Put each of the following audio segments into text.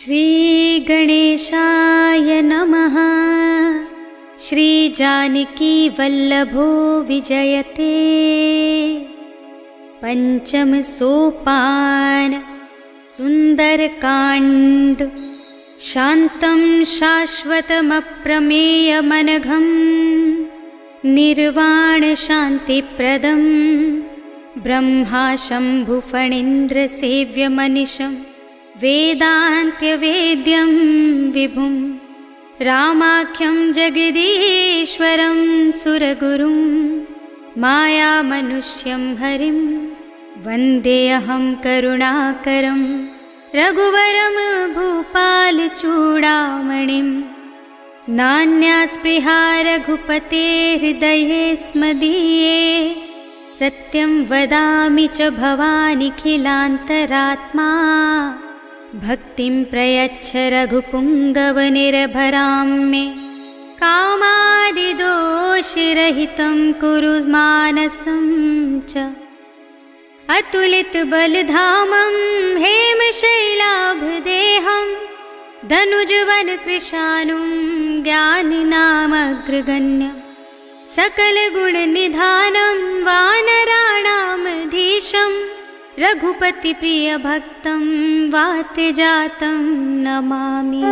श्री गणेशाय नमः। श्री जानकी वल्लभो विजयते। पंचम सोपान सुंदरकांड। शांतं शाश्वतमप्रमेयमनघं निर्वाण शांतिप्रदं ब्रह्मा शंभुफणीन्द्र सेव्यमनिशं वेदान्त्यवेद्यं विभुं रामाख्यं जगदीश्वरं सुरगुरुं मायामनुष्यं हरिं वन्देऽहं करुणाकरं रघुवरं भूपालचूडामणिं। नान्या स्पृहा रघुपते हृदये स्मदीये सत्यं वदामि च भवानिखिलान्तरात्मा। भक्तिं प्रयच्छ रघुपुङ्गवनिर्भरां मे कामादिदोषरहितं कुरु मानसं च। अतुलितबलधामं हेमशैलाभदेहं धनुजवनकृशानुं ज्ञानिनामग्रगण्यं सकलगुणनिधानं वानराणामधीशं रघुपतिप्रियभक्तं वातजातं नमामि।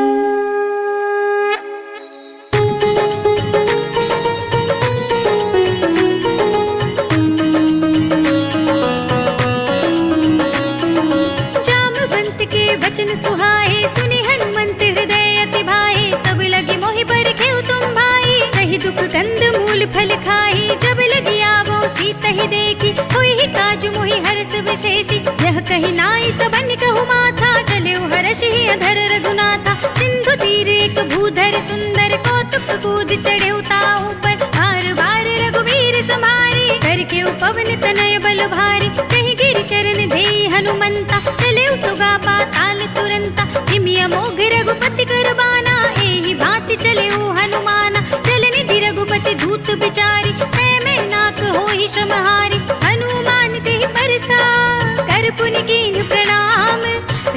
जामवंत के वचन सुहाए सुनि हनुमंत हृदय अति भाए। तब लगी मोहि परखेउ तुम भाई कही दुख कंद मूल फल खाई। जब लगी आवो सीत ही देखी होई ही काजु मोहि हर्ष विशेषी। यह कही नाई सबन कहु माथा चले हर्ष ही अधर रघुनाथा। सिंधु तीर एक भूधर सुंदर कौतुक कूद चढ़े ताऊ पर। बार बार रघुवीर समारी करके उपवन तनय बल भारी। कही गिरि चरण देई हनुमंता चले सुगा पाताल तुरंता। हिमिया मोघ रघुपति करबाना एहि भांति चले हनुमाना। चलनिधि रघुपति धूत बिचारी में नाक होहि श्रमहारी। हनुमान तेहि परसा कर पुनि कीन्ह प्रणाम।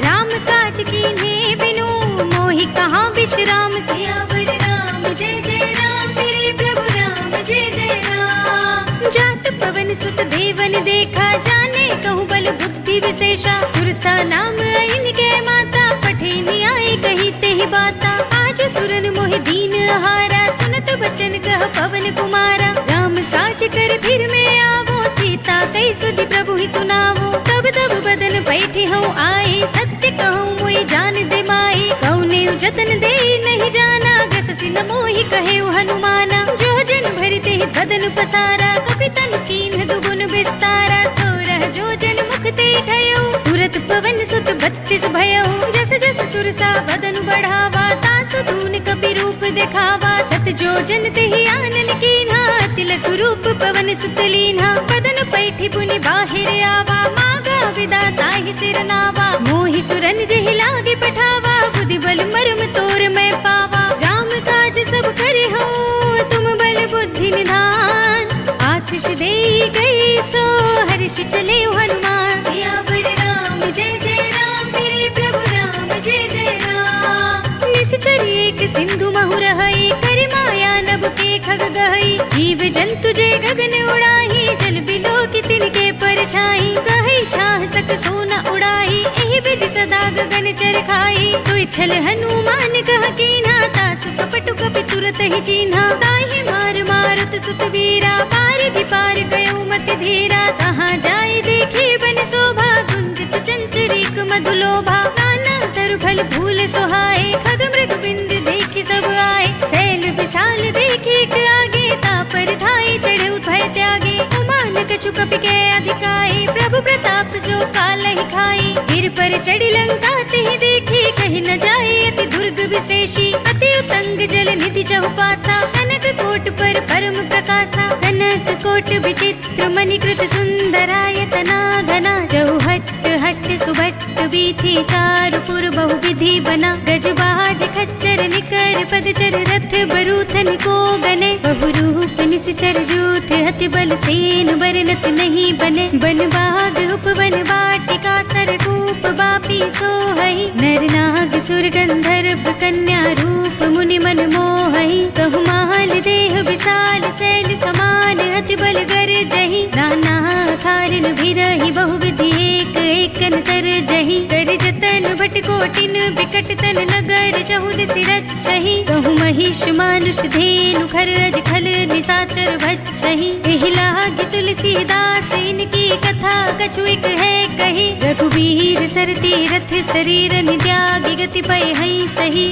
राम काज कीन्हे बिनु मोहि कहाँ विश्राम। सियावर राम जय जय राम मेरे प्रभु राम जय जय राम। जात पवन सुत देवन देखा जाने कहूँ बल बुद्धि विशेषा। सुरसा नाम इनके माता पठे न्याय कही तेहि बाता। आज सुरन मोहि दीन आहारा सुनत बचन कह पवन कुमारा। राम काज कर फिर में आवो सीता कई सुधि प्रभु ही सुनावो। तब तब बदन बैठे हूँ आई सत्य कहूँ मोहि जान दे माई। कौने जतन दे नहीं जाना गससि न मोहि कहे हनुमाना। जो जन भरते ही बदन पसारा कपितन कीन्ह दुगुन विस्तारा। सोरह जो जन मुख ते ठयो तुरत पवन सुत 32 भयो। जस जस सुरसा बदन बढ़ावा तासु दून कपि रूप दिखावा। सत जो जन तेहि आनन कीन्हा तिलक रूप पवन सुत लीन्हा। बदन पैठी पुनि बाहिर आवा मागा विदा ताहि सिर नावा। मोहि सुरन जेहि लागे पठावा बुद्धि बल मर्म तोर मैं पावा। राम काज सब करे हो तुम बल बुद्धि निधान। आशीष दे गई सो हर्ष चले हनुमान। सियावर राम जय जय राम मेरे प्रभु राम जय जय राम। निश्चर एक सिंधु महु रहई करि माया नभ के खग गहई। जीव जंतु जे गगन उड़ाही जल बिलो की तिनके परछाई। गहई छाह सक सोना उड़ाही एहि विधि सदा गगन चर खाई। सोई छल हनुमान कह कीन्हा तासु कपटु कपि तुरत ही चीन्हा। ताहि मार मारुत सुत वीरा पारिधि पार गयो मति धीरा। तहाँ जाय देखे बन शोभा गुंजित चंचरीक मधुलोभा। नाना तरु फल फूल सोहाए खग मृग बिंद देखि सब आए। सैल विशाल देखी एक आगे तापर धाई चढ़े भय त्यागे। उमान कछु कपि के अधिकाई प्रभु प्रताप जो काल ही खाई। गिर पर चढ़ी लंका तेहि देखी कहीं न जाए अति दुर्ग विशेषी। अति उतंग जल निधि चहुपासा कनक कोट पर परम प्रकाशा। कनक कोट विचित्र मणिकृत सुंदरायतना घना। जहु हट्ट हट्ट सुभट्ट बीथी चारु पुर बहु विधि बना। गजबाज खच्चर निकर पदचर रथ बरूथन को गने। बहु रूप निश्चर जूथ हति बल सेन बरनत नहीं बने। बन बाग उपवन वाटिका सरकूप बापी सोहई। नर नाग सुर गंधर्व कन्या रूप मुनि मन मोहहि, कहु माल देह विशाल शैल समान अति बल गर जहि, नाना खारन भिरहि बहुविधि एक एकन तर जहि, कर जतन भट कोटिन बिकट तन नगर चहुद सिरच्छहि, कहु महिष मानुष धेनु खर अज खल निसाचर भच्छहि, एहि लागी तुलसीदास इनकी कथा कछु एक है कही, रघुवीर सरती रथ शरीर त्यागी गति पय हई सही,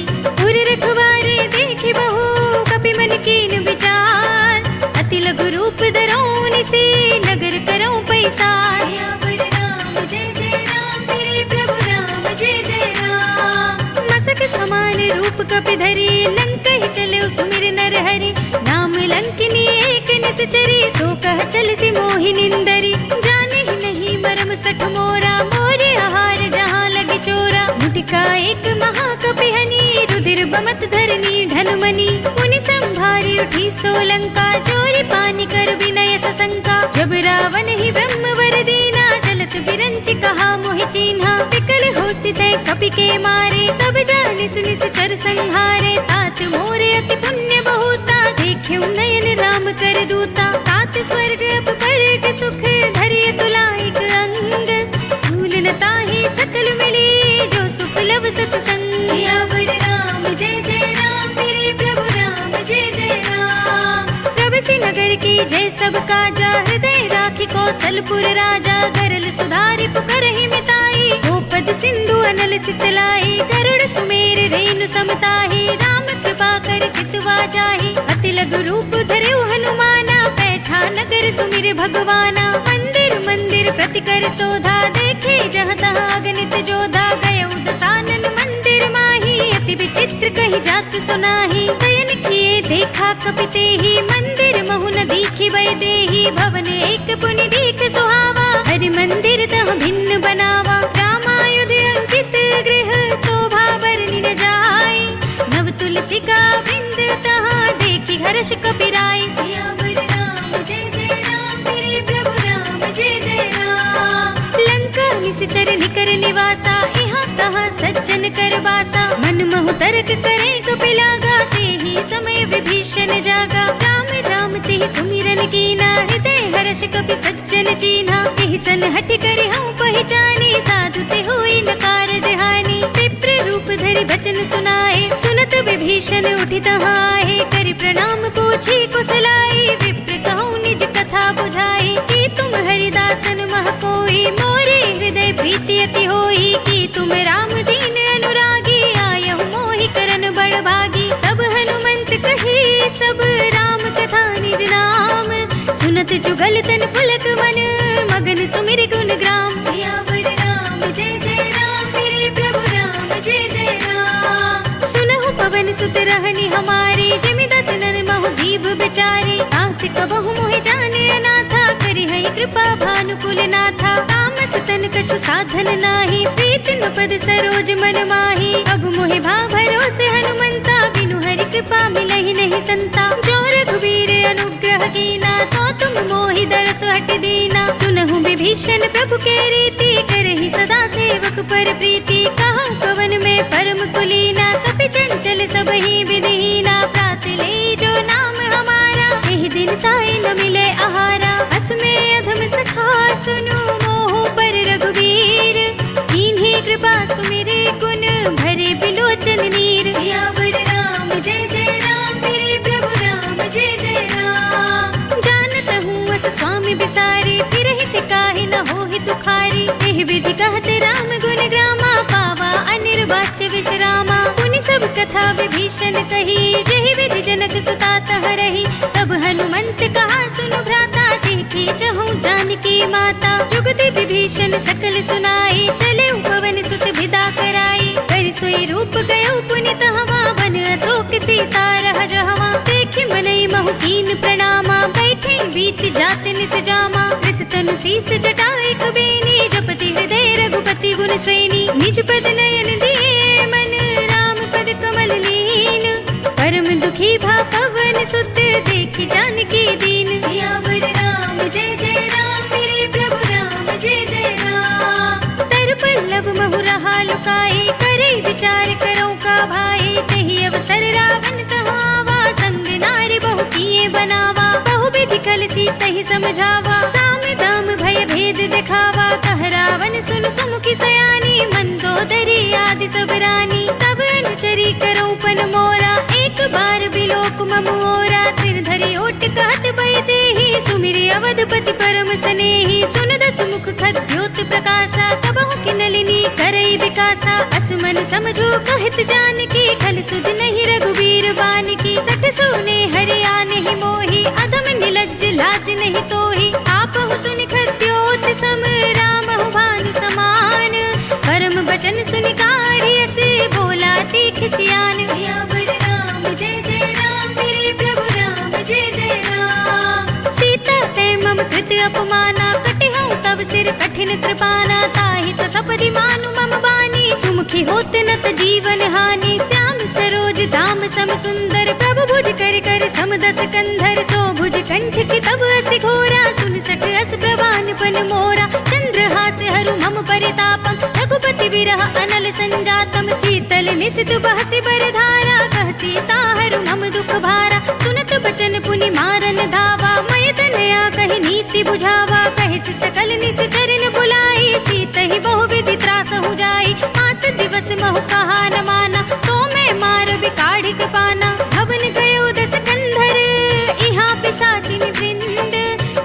उर रखवारे देखि बहु कपि मन कीन विचार, अति लघु रूप धरौनि से नगर करौं पैसार, सियावर राम जय जय राम मेरे प्रभु राम जय जय राम, मसक समान रूप कपि धरि लंकहि चले सुमिर नर हरि, नाम लंकिनी एक निश्चरी सो कह चल सी मोहि निंदरी, जाने ही नहीं मरम सठ मोरा मोरे आहार जहाँ लगे चोरा, मुटिका एक महाकपि हनि रुधिर बमत धरनी धनमणि, मुनि संभारी उठी सोलंका चोरी पानी कर विनय सशंका, जब रावण ही ब्रह्म वर दीना चलत बिरंच कहा मोहि चीन्हा, विकल होसित कपि के मारे तब जाने सुनि चर संहारे, तात मोरे अति पुण्य बहुता देख्यु नयन राम कर दूता, तात स्वर्ग अपवर्ग सुख धरिय तुलाइक अंग, भूल न ताहि सकल मिली जो सुख लव सतसंग, सियावर राम जय जय राम मेरे प्रभु राम जय जय राम, प्रभसि नगर की जय सब काजा हृदय राखी कौशलपुर राजा, गरल सुधारि पुकारहि मिताई, गोपद सिंधु अनल सितलाई, गरुड़ सुमेर रेणु समताहि, राम कृपा कर चितवा जाहि, अति लघु रूप धरौ हनुमाना, बैठा नगर सुमिर भगवाना, मंदिर मंदिर प्रति कर सोधा, देखे जहाँ तहाँ अगणित जोधा, गयौ दसानन मंदिर माही, अति विचित्र कही जात सुनाही, शयन किए देखा कपि तेहि, मंदिर महु न दीखि वै देहि, भवन एक पुनि दीख सुहावा, हरि मंदिर तह भिन्न बनावा, रामायुध अंकित गृह शोभा बरनि न जाय, नव तुलसी का वृंद तहाँ देखि हर्ष कपि राय, सियावर राम जय जय राम मेरे प्रभु राम जय जय राम, लंका निश्चर निकर निवासा, यहाँ तहाँ सज्जन कर बासा, मन महु तर्क करे कपि लागा, तेहि समय विभीषण जागा, राम राम तेहि सुमिरन कीना, हृदय हर्ष कपि सज्जन चीन्हा, एहि सन हठ करि हऊँ पहिचानी, साधु ते होई न कारज हानि, विप्र रूप धरि बचन सुनाए, सुनत विभीषण उठि तहाँ आए, करि प्रणाम पूछी कुशलाई, विप्र कहूँ निज कथा बुझाई, कि तुम हरिदासन मह कोई, मोरे हृदय प्रीति अति होई, कि तुम राम दीन अनुरागी, आयहु मोहि करन बड़ भागी, तब हनुमंत कहे सब राम कथा निज नाम, सुनत जुगल तन पुलक मन मगन सुमिर गुण ग्राम, सियावर राम जय जय राम मेरे प्रभु राम जय जय राम, सुनहु पवन सुत रहनि हमारे, जिमि दसनन महु जीव बिचारे, तात कबहु मोहि जाने अनाथा, करि हई कृपा भानुकुल नाथा, तामस तन कछु साधन नाही, प्रीति न पद सरोज मन माही, अब मोहि भाव भरोसे हनुमंता, बिनु हरि कृपा मिलहि नहीं संता, जो रघुवीर अनुग्रह कीना, तो तुम मोहि दरस हट दीना, सुनहु विभीषण प्रभु के रीति, करहि सदा सेवक पर प्रीति, कहूँ कवन में परम कुलीना, कपि चंचल सबहि विधिहीना, प्रात ले जो नाम हमारा, एहि दिन ताय न मिले आहारा, अस में अधम सखा सुनु मोह पर रघुवीर, इन्हीं कृपा सुमिरे गुण भरे बिलोचन नीर, सियावर राम जय जय राम मेरे प्रभु राम जय जय राम, जानत हूँ अस स्वामी बिसारी, फिरहित काहि न होहि दुखारी, एहि विधि कहते राम गुण ग्रामा, पावा अनिर्वाच्य विश्रामा, पुनि सब कथा विभीषण कही, जहि विधि जनक सुता तह रही, तब हनुमंत कहा सुनु भ्राता, देखी चहु जानकी माता, जुगति विभीषण सकल सुनाई, चले पवन सुत विदा कराई, कर सोई रूप गयो पुनि तहवा, वन अशोक सीता रह जहवा, देखि मनई महु कीन प्रणामा, बैठे बीत जात निस जामा, रिस तनु शीस जटाए कुबेनी, जपति हृदय रघुपति गुण श्रेणी, निज पद नयन दिए मन राम पद कमल लीन, परम दुखी भा पवन सुत देखि जानकी दीन, सियावर राम जय जय राम मेरे प्रभु राम जय जय राम, तर पल्लव महु रहा लुकाई, करे विचार कर सीत ही समझावा, साम दाम भय भेद दिखावा, कह रावण सुन सुमुखी सयानी, मंदोदरी आदि सब रानी, तब अनुचरी करो पन मोरा, एक बार बिलोक ममोरा, त्रिधरि ओट कहत बय देहि, सुमिरि अवधपति परम स्नेही, सुन दस मुख खद्योत प्रकाशा, कबहु की नलिनी करई विकासा, असुमन समझो कहत जानकी, खल सुध नहीं रघुबीर बान की, सठ सोने हरिया नहीं मोही, अधम निलज्ज लाज नहीं तोही, आपहु सुनि खद्योत सम, रामहु भानु समान, परम बचन सुनि काढ़ियस, बोला तीख सियान, सियावर राम जय जय राम, मेरे प्रभु राम जय जय राम, सीता ते मम कृत अपमाना, कटिहउँ तब सिर कठिन कृपाना, ताहि त सपदि मानु मम बानी, सुमुखी होत नत जीवन हानि, श्याम सरोज धाम सम सुंदर, प्रभु भुज कर कर समदस कंधर, सो भुज कंठ की तब असि घोरा, सुन सठ अस प्रवान पन मोरा, चंद्रहास हरु मम परितापम, रघुपति विरह अनल संजातम, शीतल निसित बहसि बरधारा, कह सीता हरु मम दुख भारा, सुनत बचन पुनि मारन धावा, मय तनया कहि नीति बुझावा, कहि सकल निश्चरन बुलाई, सीत ही बहु विधि त्रास हो जाई, मास दिवस महु कहा न माना, तो मैं मार बिकाढ़ी कृपाना, भवन गयो दस कंधर, इहाँ पिशाचिनी वृंद,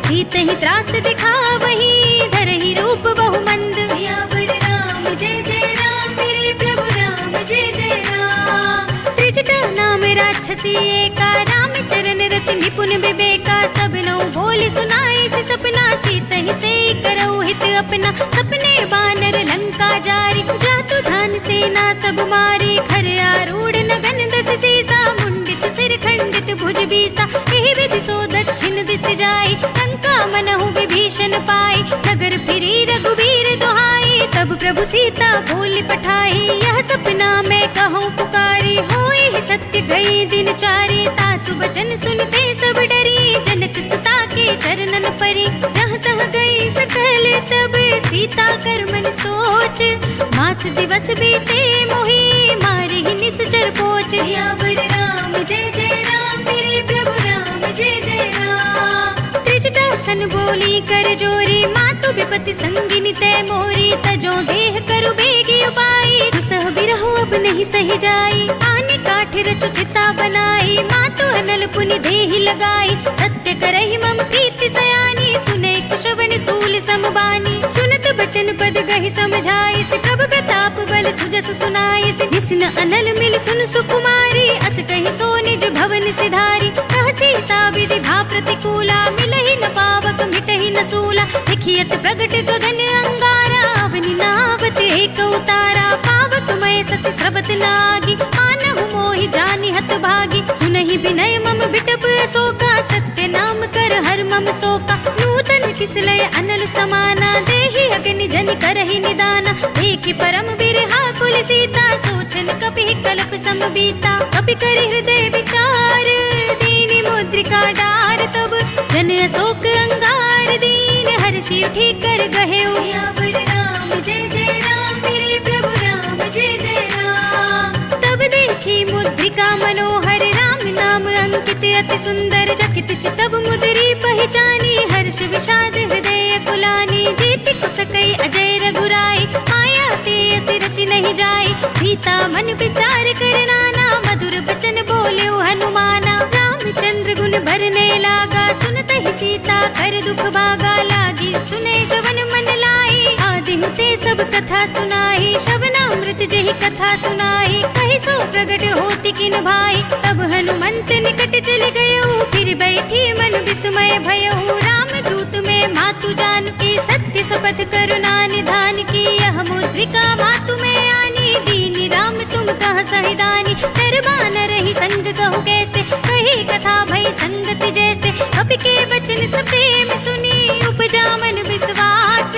सीत ही त्रास दिखावही, धरहि रूप बहु मंद, सियावर राम जय जय राम, मेरे प्रभु राम जय जय राम, त्रिजटा नाम राक्षसी एका, राम चरण रति निपुण विवेका, सब नौ बोल सुनाए से सपना, सीत ही से करऊ हित अपना, सपने बानर लंका जारी, जातु धान सेना सब मारी, खर आरूढ़ नगन दस सीसा, मुंडित सिर खंडित भुज बीसा, एहि विधि सो दक्षिण दिस जाई, लंका मनहु विभीषण पाई, नगर फिरी रघुबीर दुहाई, तब प्रभु सीता बोल पठाई, यह सपना मैं कहूँ पुकारी, होई ही सत्य गई दिन चारी, तासु बचन सुनते सब डरी, जनक सुता के चरणन परी, जहाँ तह गई सकल तब, सीता कर मन सोच, मास दिवस बीते मोही, मारी ही निश्चर पोच, सियावर राम जय जय राम, मेरे प्रभु राम जय जय राम, त्रिजटा सन बोली कर जोरी, मातु विपति संगिनी तै मोरी, तजो देह करु बेगी उपाई, दुसह बिरहो अब नहीं सही जाई, आने काठ रचु चिता बनाई, मातु अनल पुनि देहि लगाई, सत्य करहि मम प्रीति सयानी, सुने कुशवन सूल समबानी, सुनत बचन पद गहि समझाई, से प्रभु प्रताप बल सुजस सुनाई, से विष्णु अनल मिल सुन सुकुमारी, अस कहि सो निज भवन सिधारी, कह सीता विधि भा प्रतिकूला, मिलहि न पावक मिटहि न सूला, लिखियत प्रगट गगन अंगारा, अवनि नावत एक उतारा, पावक मय सस स्रवत नागी, मानहु मोहि जानि हत भागी, सुनहि विनय मम बिटप अशोका, सत्य नाम कर हर मम शोका, नूतन किसलय अनल समाना, देहि अग्नि जनि करहि निदाना, देखि परम बिरहा कुल सीता, सोचन कपिहि कल्प समबीता, कपि करि हृदय विचार, दीनि मुद्रिका डार, तब जन अशोक अंगार, दीन हर्षि उठि कर गहेउ, सियावर राम जय जय राम, मेरे प्रभु राम जय जय राम, तब देखी मुद्रिका मनोहर, राम नाम अंकित अति सुंदर, चकित चितव मुद्री पहचानी, हर्ष विषाद हृदय कुलानी, जीति कुसकई अजय रघुराई, माया ते असि रचि नहीं जाई, सीता मन विचार कर नाना, मधुर बचन बोल्यो हनुमाना, रामचंद्र गुण भरने लागा, सुनत ही सीता कर दुख भागा, लागी सुने श्रवण मन लाई, आदि हुते सब कथा सुनाई, श्रवणामृत जहि कथा सुनाई, कहि सो प्रगट होति किन भाई, तब हनुमंत निकट चल गयो, फिर बैठी मन विस्मय भयो, राम दूत में मातु जानकी, सत्य शपथ करुणा निधान की, यह मुद्रिका मातु में आनी, दीनी राम तुम कह सहिदानी, दरबान रही संग कहु कैसे, कही कथा भई संगत जैसे, कपि के वचन सप्रेम सुनी, उपजा मन विश्वास,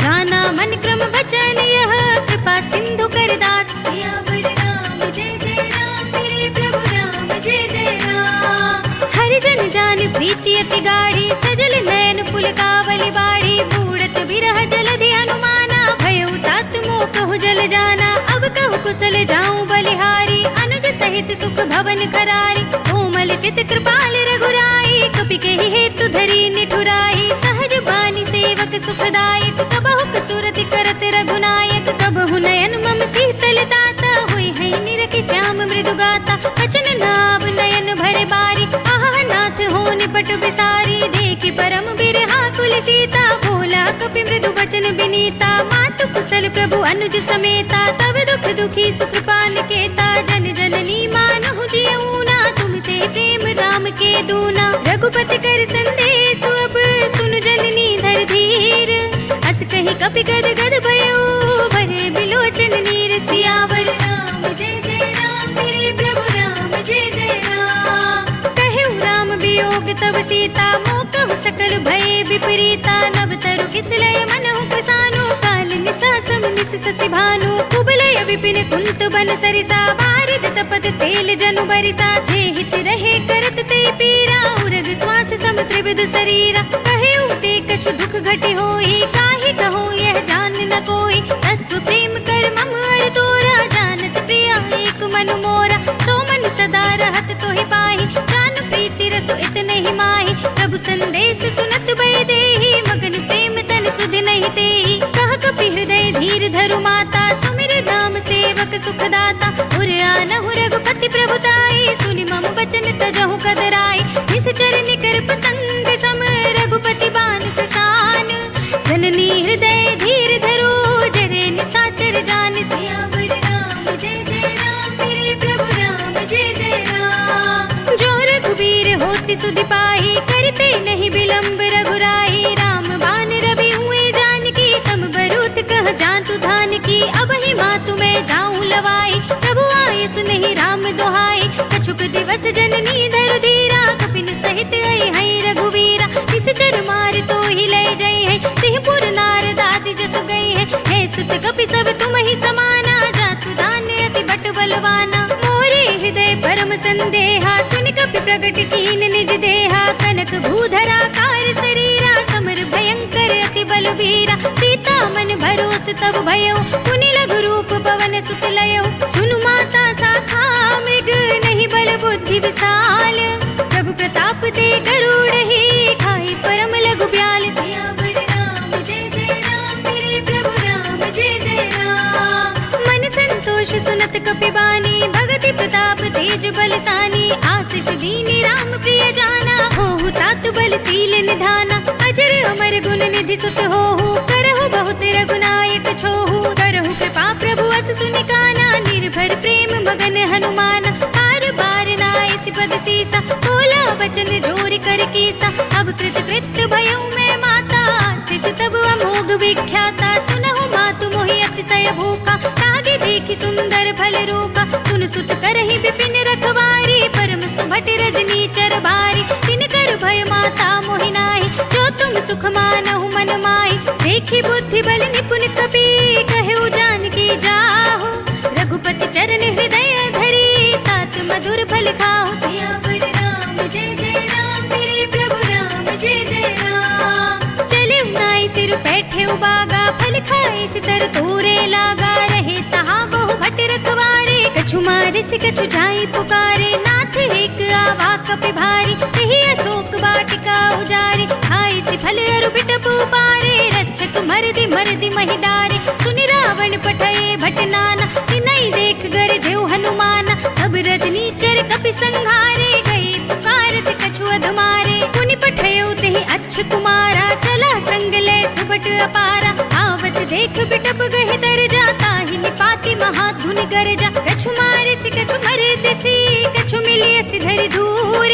जाना मन क्रम वचन यह, कृपा सिंधु कर दास, सियावर राम जय जय राम, मेरे प्रभु राम जय जय राम, हरिजन जान प्रीति अति गाढ़ी, सजल नयन पुलकावली बाढ़ी, बूढ़त बिरह जलधि हनुमाना, भयउ तात मोह कहु जल जाना, अब कहु कुशल जाऊं बलिहारी, अनुज सहित सुख भवन करारी, कोमल चित कृपाल रघुराई, कपि के हेतु धरी निठुराई, सहज बानी सेवक सुखदायक, कबहु कसुरति करत रघुनायक, कबहु नयन मम शीतल दाता, हुई है निरखि श्याम मृदु गाता, वचन नाभ नयन भरे बारी, आहा नाथ हो निपट बिसारी, देखि परम बिरहा कुल सीता, बोला कपि मृदु वचन बिनीता, मातु कुशल प्रभु अनुज समेता, तब दुख दुखी सुकृपा निकेता, जन जननी मानहु जियऊना, तुम ते प्रेम राम के दूना, रघुपति कर संदेश अब सुनु जननी धर धीर, अस कहि कपि गद गद भयो भरे बिलोचन नीर, सियावर राम जय जय राम, मेरे प्रभु राम जय जय राम, कहु राम वियोग तब सीता, मोकहु सकल भय विपरीता, नव तरु किसलय मनहु कृसानु, काल निसासम निस ससि भानु, कुबलय विपिन कुंत बन सरिसा, बारिद तपत तेल जनु बरिसा, जे हित रहे करत ते पीरा, उरग श्वास सम त्रिविध शरीरा, कहे उते कछु दुख घटे होई, काहे कहो यह जान न कोई, तत्व प्रेम कर मम अर तोरा, जानत प्रिया एक मन मोरा, सो मन सदा रहत तोहि पाहि, जान प्रीति रसो इतने ही माहि, प्रभु संदेश सुनत भय देहि, मगन प्रेम तन सुध नहीं तेहि, कह कपि हृदय धीर धरु माता, सुमिर राम सेवक सुखदाता, उर आनहु रघुपति प्रभुताई, सुनि मम बचन तजहु कदराई, निश्चर निकर पतंग सम रघुपति बान प्रसान, जननी हृदय धीर धरो जरे निसाचर जान, सियावर राम जय जय राम, मेरे प्रभु राम जय जय राम, जो रघुबीर होति सुधि पाही, करते नहीं विलंब रघुराई, राम बान रवि हुए जानकी, तम बरूथ कह जातु धान की, अब ही मातु मैं जाऊं लवाई, प्रभु आए सुनहि राम दोहाई, कछुक दिवस जननी धरु धीरा, कपिन सहित आई है रघुवीरा, निश्चर मार तो ही ले जई है, सिंहपुर नारद आदि जसु गई है, हे सुत कपि सब तुम ही समाना, जातु दान अति बट बलवाना, मोरे हृदय परम संदेहा, सुनि कपि प्रगट कीन निज देहा, कनक भूधरा कार शरीरा, समर भयंकर अति बलवीरा, सीता मन भरोस तब भयो, पुनि लघु रूप पवन सुत लयो, सुनु माता साखा मृग नहीं बल बुद्धि विशाल, प्रभु प्रताप ते गरुड़ ही, खाई परम लघु ब्याल, सियावर राम जय जय राम, मेरे प्रभु राम जय जय राम, मन संतोष सुनत कपि बानी, भगति प्रताप तेज बलसानी, आशीष दीनी राम प्रिय जाना, होहु तात बल सील निधाना, अजर अमर गुण निधि सुत होहु, करहु बहुत रघुनायक छोहु, करहु कृपा प्रभु अस सुनि काना, निर्भर प्रेम मगन हनुमाना, बार बार नाय सिपद सीसा, बोला वचन जोर कर कीसा, अब कृत कृत्य भयउ मैं माता, शिष तब अमोघ विख्याता, सुनहु मातु मोहि अतिशय भूखा, तागे देखि सुंदर फल रूका, सुन सुत करहि विपिन रखवारी, परम सुभट रजनी चर भारी, तिन कर भय माता मोहि नाहि, जो तुम सुख मानहु मन माहि, देखि बुद्धि बल निपुण कपि, कहु जानकी जाहु, रघुपति चरण हृदय धरी, तात मधुर फल खाहु, सियावर राम जय जय राम, मेरे प्रभु राम जय जय राम, चले नाई सिर बैठे उबागा, फल खाए सितर तोरे लागा, रहे तहाँ बहु भट रखवारे, कछु मारे से कछु जाई पुकारे, नाथ एक आवा कपि भारी, यही अशोक वाटिका उजारे, खाए से फल अरु बिटप पारे, रक्षक मरदि महि डारे, सुनि रावण पठये भट नाना, तिनहि देख गर जेउ हनुमाना, सब रजनी चर कपि संघारे, गए पुकारत कछु अधमारे, पुनि पठयो तेहि अच्छ कुमारा, चला संग ले सुबट अपारा, आवत देख बिटप गहि तर जाता, ही निपाति महाधुनि गरजा, कछु मारे से कछु मरे दिसी, कछु मिलिय सिधर दूर,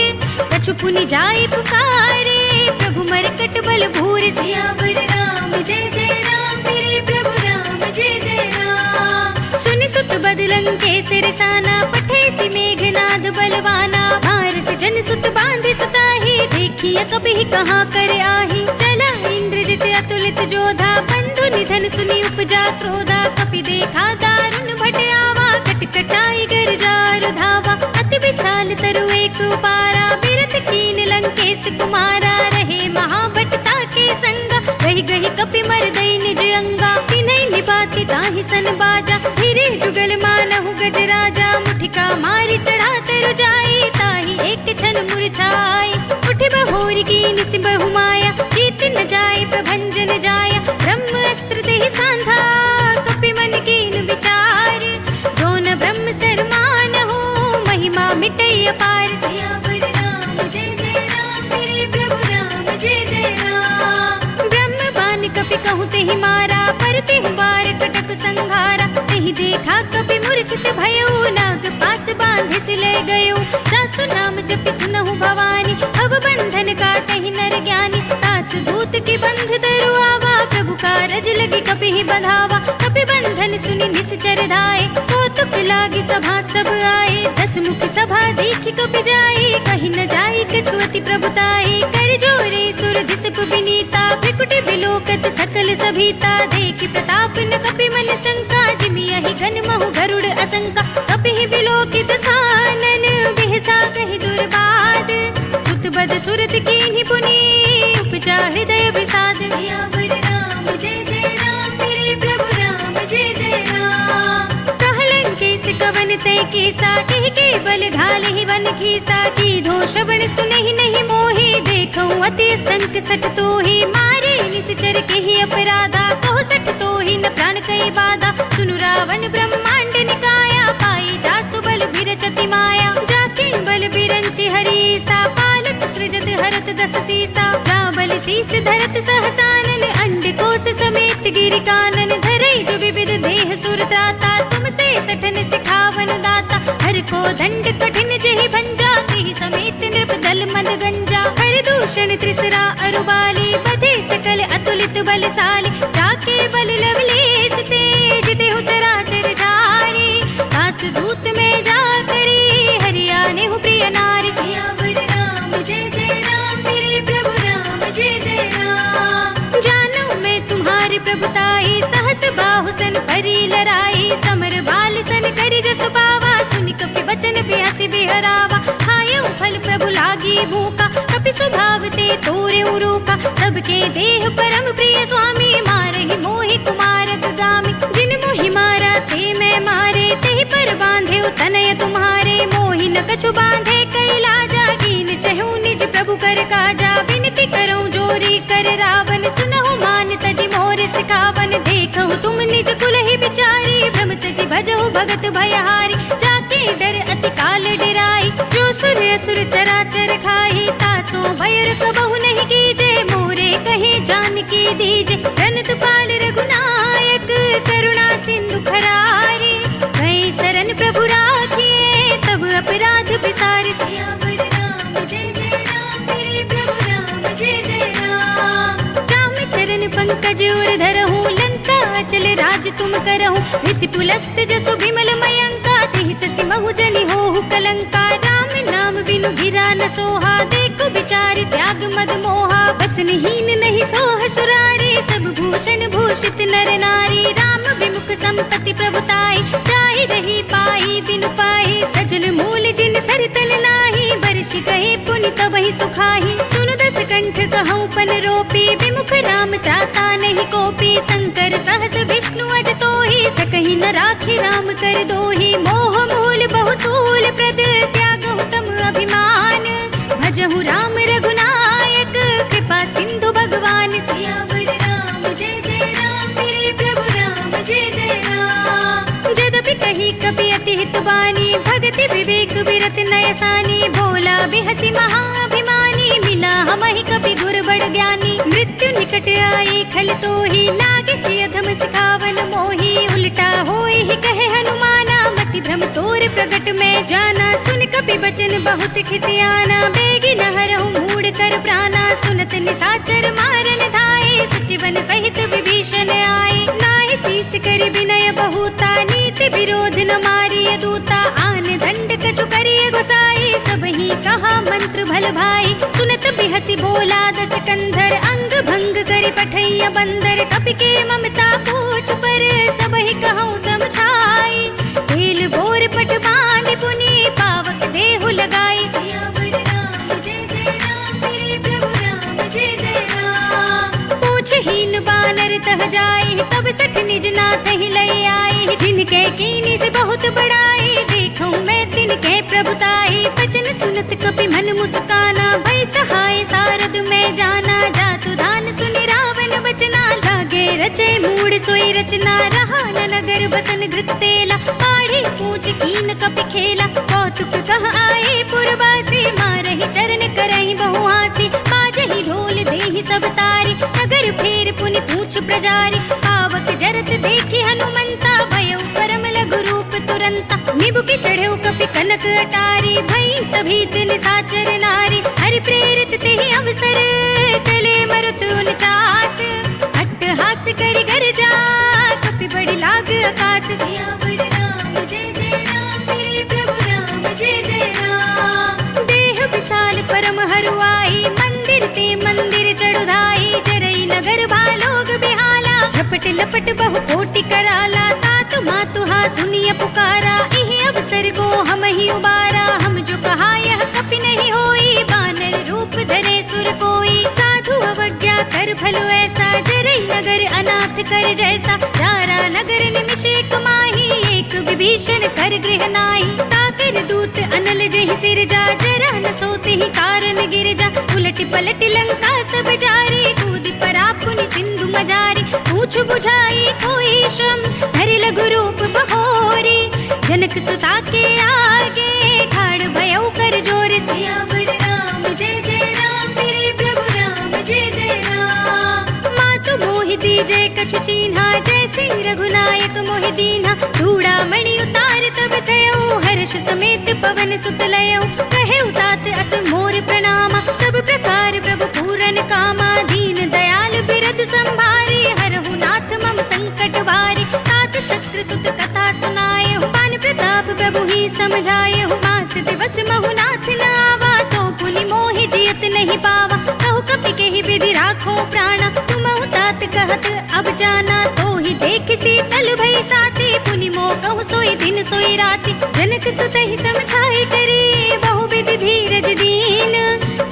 कछु पुनि जाय पुकारे, प्रभु मरकट बल भूर, सियावर राम जय जय राम, मेरे प्रभु राम जय जय राम, सुनि सुत बदलंग के सिरसाना, पठे सि मेघनाद बलवाना, भार से जन सुत बांधे सुताही, देखिए कभी कहाँ कर आही, चला इंद्रजित अतुलित जोधा, बंधु निधन सुनि उपजा क्रोधा, कपि देखा दारुण भट आवा, कटकटाई गर जारु धावा, अति विशाल तरु एक पारा, बिरथ कीन लंकेश कुमारा, रहे महाभटता के संगा, गहि गहि कपि मरदई निज अंगा, तिन्हि निबाति ताहि सन बाजा, धीरे जुगल मानहु गज राजा, मुठिका मारी चढ़ा तरु जाई, ताहि एक क्षण मुरझाई, उठ बहोरी कीन सिंह बचन जाया ब्रह्म अस्त्र देहि सांधा कपि मन कीन विचार जो न ब्रह्म सरमान हो महिमा मिटई अपार सियावर राम जय जय राम मेरे प्रभु राम जय जय राम ब्रह्म बान कपि कहूँ तेहि मारा पर तेहि वार कटक संघारा तेहि देखा कपि मूर्छित भयो नाग पास बांधे सिले गयो जासु नाम जपि सुनहु भवानी भव बंधन काटहि नर ज्ञानी दास दूत की बंध धरु आवा प्रभु कारज लगी कपि ही बंधावा कपि बंधन सुनि निश्चर धाये कौतुक लागी सभा सब आए दस मुख सभा देखि कपि जाए कहीं न जाए कछुअति प्रभुताई कर जोरे सुर दिसप विनीता भ्रिकुटि बिलोकत सकल सभीता देखि प्रताप न कपि मन शंका जिमि यहि गन महु गरुड़ असंका कपि ही बिलोकित सानन बिहसा कहि दुर्बाद सुत बद सुरत कीन्हि पुनि उपजा हृदय विषाद सियावर राम जय जय राम मेरे प्रभु राम जय जय राम कहलन केस कवन तय केसा कहि के बल घाल ही वन खीसा की धो श्रवण सुनहि नहीं मोहि देखऊं अति संक सठ तोहि मारे निश्चर के ही अपराधा कहो सठ तोहि न प्राण कई बाधा सुनु रावण ब्रह्मांड निकाया पाई जासु बल बिरचति माया जाके बल बिरंचि हरीसा पालत सृजत हरत दस सीसा जा बल शीस धरत सहसानन अंड कोश समेत गिरि कानन धरई जो विविध देह सुर त्राता तुमसे सठन सिखावन दाता हर को दंड कठिन जेहि भंजा तेहि समेत नृप दल मद गंजा हर दूषण त्रिसरा अरुबाली बधे सकल अतुलित बलशाली जाके बल लवलेस तेज देहु चराचर धारी दास दूत में जा करी हरियाने हूँ प्रिय नारी सियावर राम जय जय राम मेरे प्रभु राम जय जय राम जानू मैं तुम्हारी प्रभुताई सहस बाहु सन परी लड़ाई समर बाल सन करी जस पावा सुनि कपि बचन बिहसि बिहरावा खायो फल प्रभु लागी भूखा कपि स्वभाव ते तोरे उरूका सबके देह परम प्रिय स्वामी मारहि मोहि कुमारक गामी जिन मोहि मारा ते मैं मारे तेहि पर बांधे तनय तुम्हारे मोहि न कछु बांधे कैलाजा कीन चहु निज प्रभु कर काजा विनती करऊं जोरी कर रावण सुनहु मान तजि मोर सिखावन देखहु तुम निज कुल ही बिचारी भ्रम तजि भजहु भगत भयहारी जाके डर अति काल डिराई जो सुर असुर चराचर खाई तासो भयर कबहु नहीं कीजे मोरे कहे जान की दीजे रनत पाल रघुनायक करुणा सिंधु खरारी गए शरण प्रभु राखिए तब अपराध बिसारे सियावर राम जय जय राम मेरे प्रभु राम जय जय राम चरण पंकज उर धरहु लंका चल राज तुम करहु ऋषि पुलस्त जसु विमल मयंका तेहि ससि महु जनि होहु कलंका राम नाम बिनु गिरा न सोहा देखो विचार त्याग मद मोहा बसनहीन नहीं सोह सुरारी सब भूषण भूषित नर नारी राम विमुख संपत्ति प्रभुताई जाहि रही पाई बिनु पाई सजल मूल जिन सरतन नाही बरषि कहे पुनि तबहि सुखाही सुनु दस कंठ कहूँ पन रोपी विमुख राम त्राता नहीं कोपी शंकर सहस विष्णु अज तोहि सकहि न राखि राम कर दोहि मोह मूल बहुसूल प्रद त्यागहु तम अभिमान भजहु राम रघुनायक कृपा सिंधु भगवान सियावर राम जय जय राम मेरे प्रभु राम जय जय राम जदपि कही कपि अति हित बानी भगति विवेक विरत नयसानी बोला बिहसी महाअभिमानी मिला हमहि कपि गुर बड़ ज्ञानी मृत्यु निकट आई खल तोहि लागे सि अधम सिखावन मोहि उल्टा होई ही कहे हनुमाना मति भ्रम तोर प्रगट में जाना सुन कपि बचन बहुत खिसियाना बेगी न हरहु मूढ़ कर प्राणा सुनत निसाचर मारन धाये सचिवन सहित विभीषण आए नाहि शीस कर विनय बहुता नीति विरोध न मारिय दूता आन दंड कछु करिय गोसाई सब ही कहा मंत्र भल भाई सुनत बिहसी बोला दस कंधर अंग भंग कर पठैया बंदर कपि के ममता पूछ पर सब ही कहूँ समझाई तेल भोर पट बांध पुनि पावक देहु लगाई सियावर राम जय जय राम मेरे प्रभु राम जय जय राम पूछहीन बानर तह जाए तब सठ निज नाथ ही लय आए जिनके कीनी से बहुत बड़ाई देखूं मैं तिनके प्रभुताई बचन सुनत कपि मन मुस्काना भय सहाय सारद में जाना जातु धान सुनि रावण बचना रचना रहा न नगर बसन घृतेला पाढ़ी पूछ कीन कपि खेला कौतुक कह आए पुरवासी मारहि चरण करहि बहु हासी बाजहि ढोल देहि सब तारी नगर फेर पुनि पूछ प्रजारी पावक जरत देखि हनुमंता भयो परम लघु रूप तुरंता निबुकि चढ़ेउ कपि कनक अटारी भई सभीत निसाचर नारी हरि प्रेरित तेहि अवसर चले मरुत उनचास अट्टहास करि गरजा कपि बड़ी लाग आकाश सियावर राम जय जय राम मेरे प्रभु राम जय जय राम देह विशाल परम हरुआई मंदिर ते मंदिर चढ़ुधाई जरई नगर भालोग बिहाला झपट लपट बहु कोटि कराला तात मातुहा सुनिय पुकारा इहि अवसर को हम ही उबारा हम जो कहा यह कपि नहीं होई बानर रूप धरे सुर कोई साधु अवज्ञा कर भलो ऐसा जरई नगर अनाथ कर जैसा जारा नगर निमिष एक माही एक विभीषण कर गृह नाई ताकर दूत अनल जहि सिर जा जरा न सोते ही कारण गिर जा उलट पलट लंका सब जारी कूद परा पुनि सिंधु मजारी पूछ बुझाई कोई श्रम धरि लघु रूप बहोरी जनक सुता के आगे ठाड़ भयउ कर जोर सियावर राम जय जय राम मेरे प्रभु राम जय जय राम मातु मोहि दीजे कछु चीन्हा जैसे रघुनायक मोहि दीन्हा धूड़ा मणि उतार तब थयो हर्ष समेत पवन सुत लयो कहे उतात अस मोर प्रणामा सब प्रकार प्रभु पूरन कामा दीन दयाल बिरद संभारी हरहु नाथ मम संकट वारी तात सत्र सुत कथा सुनाए पान प्रताप प्रभु ही समझाए मास दिवस महु नाथ न आवा तो पुनि मोहि जियत नहीं पावा कहु कपि केहि विधि राखो प्राणा तुम तात कहत अब जाना तो ही देख शीतल भई साथी पुनि मोह कहु सोई दिन सोई राति जनक सुत ही समझाए करी बहु विधि धीरज दीन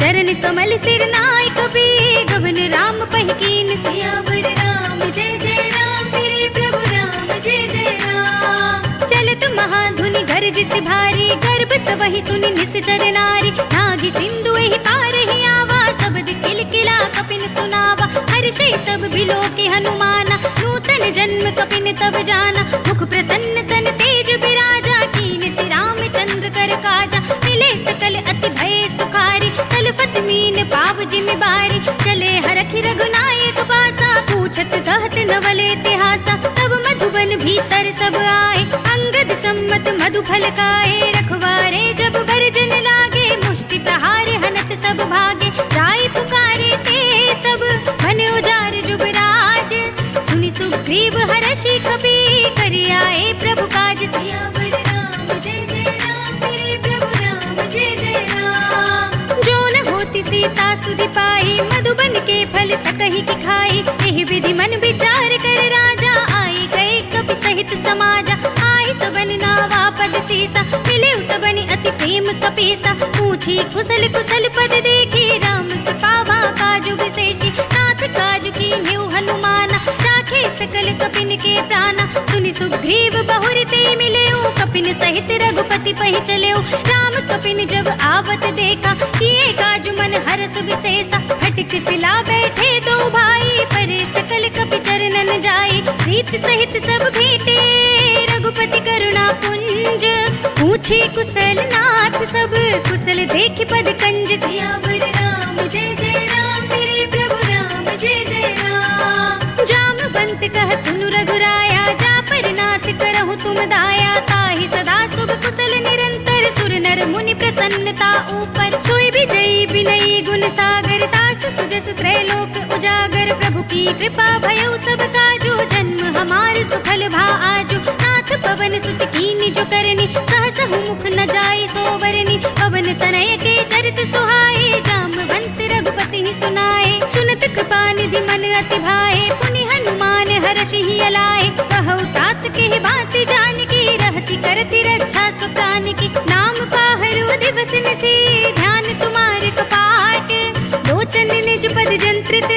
चरण कमल सिर नाय कपि गगन राम पहिकीन सियावर राम जय जय राम मेरे प्रभु राम जय जय राम चलत महाधुनि गरज से भारी गर्भ सबहि सुनि निश्चर नारी नागी सिंधु एहि पार ही आवा शब्द किलकिला कपिन सुनावा हर्षे सब बिलो के हनुमाना नूतन जन्म कपिन तब जाना मुख प्रसन्न तन तेज बिराजा कीन श्री रामचंद्र कर काजा मिले सकल अति भय सुखारी तलफत मीन पाव जिमि बारी चले हरखि रघुनायक पासा पूछत कहत नवल इतिहासा तब मधुबन भीतर सब आए अंगद सम्मत मधु फल खाए रखवारे जब बरजन लागे मुष्टि प्रहार हनत सब भागे जाय पुकारे ते सब मन उजार जुबराज सुनि सुग्रीव हर्षि कपि करि आए प्रभु काज सियावर राम जय जय राम मेरे प्रभु राम जय जय राम जो न होती सीता सुधि पाई मधुबन के फल सकहि की खाई एहि विधि मन विचार कर राजा आई गए कपि सहित समाजा आई सबन नावा पद सीसा मिले सबनि अति प्रेम कपीसा पूछी कुशल कुशल पद देखी राम कृपा भा काजु विशेषी नाथ काजु कीन्ह्यु हनुमाना राखे सकल कपिन के प्राणा सुनि सुग्रीव बहुर ते मिलेउ कपिन सहित रघुपति पहि चलेउ राम कपिन जब आवत देखा किए काजु मन हरस विशेषा हटक सिला बैठे दो भाई परे सकल कपि चरणन जाई प्रीत सहित सब भेटे रघुपति करुणा पुंज पूछे कुशल नाथ सब कुशल देख पद कंज सियावर राम जय जय राम मेरे प्रभु राम जय जय राम जामवंत कह सुनु रघुराया जा पर नाथ करहु तुम दाया ताहि सदा शुभ कुशल निरंतर सुर नर मुनि प्रसन्नता ऊपर सोई विजयी विनयी गुण सागर तास सुजस त्रैलोक उजागर प्रभु की कृपा भयउ सब काजू जन्म हमार सुफल भा आजू नाथ पवन सुत कीनि जो करनी सहसहु मुख न जाय सोवरनी पवन तनय के चरित सुहाए जामवंत रघुपति ही सुनाए सुनत कृपा निधि मन अति भाए पुनि हनुमान हर्षि ही अलाए कहु तात के बात जान की रहती करती रक्षा सुप्राण की नाम पाहरु दिवस निसी ध्यान तुम्हारे कपाट लोचन निज पद जंत्रित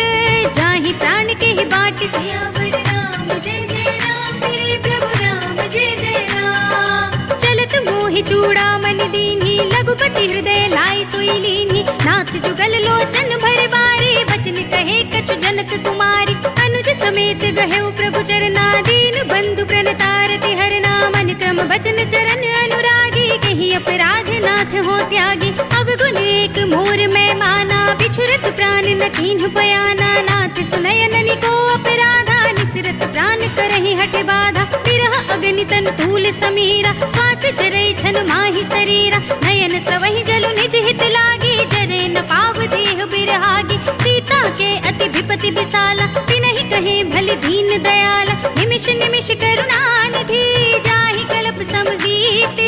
जाहि प्राण के ही बाट सियावर राम जय जय राम मेरे प्रभु राम जय जय राम चलत मोहि चूड़ामणि दीन्ही, लघुपति हृदय लाई सोई लीन्ही। नाथ जुगल लोचन भर बारे, बचन कहे कछु जनक कुमारी। अनुज समेत गहेउ प्रभु चरना, दीन बंधु प्रणतारति हरना। मन क्रम बचन चरण अनुरागी, कहीं अपराध नाथ हो त्यागी। अवगुण एक मोर मैं माना, बिछुरत प्राण न कीन्ह बयाना। नाथ सुनय ननि को अपराधा, निसरत प्राण करहि हठ बाधा। विरह अग्नि तन तूल समीरा, श्वास जरई छन माहि शरीरा। नयन स्रवहि जलु निज हित लागी, जरे न पाव देह बिरहागी। सीता के अति विपति विसाला, बिनहि कहे भल दीन दयाला। निमिष निमिष करुणा निधि, जाहि कल्प समवीत।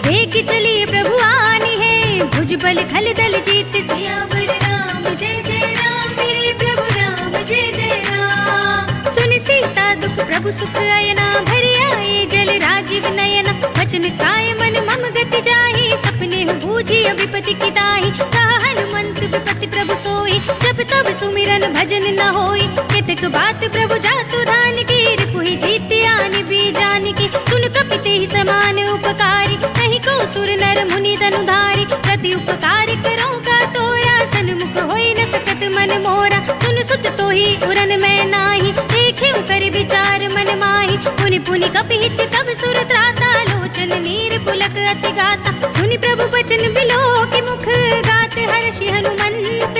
देख चलिए प्रभु आनी है, भुज बल खल दल जीत। सियावर राम जय जय राम, मेरे प्रभु राम जय जय राम। सुनि सीता दुख प्रभु सुख अयना, भरि आए जल राजीव नयना। वचन काय मन मम गति जाहि, सपने बूझी विपति की ताहि। कहा हनुमंत विपति प्रभु सोई, जब तब सुमिरन भजन न होई। केतक बात प्रभु जातु धान की, रिपुहि जीत आनि बीजानि की। सुन कपिते ही समान उपकारी, नहीं को सुर नर मुनि धनुधारी। प्रति उपकार करो का तोरा, सन्मुख होई न सकत मन मोरा। सुन सुत तो ही उरन मैं नाही, देखे कर विचार मन माही। पुनि पुनि कपि तब सुर त्राता, लोचन नीर पुलक अति गाता। सुनि प्रभु बचन बिलो की मुख, गात हर्षि हनुमंत।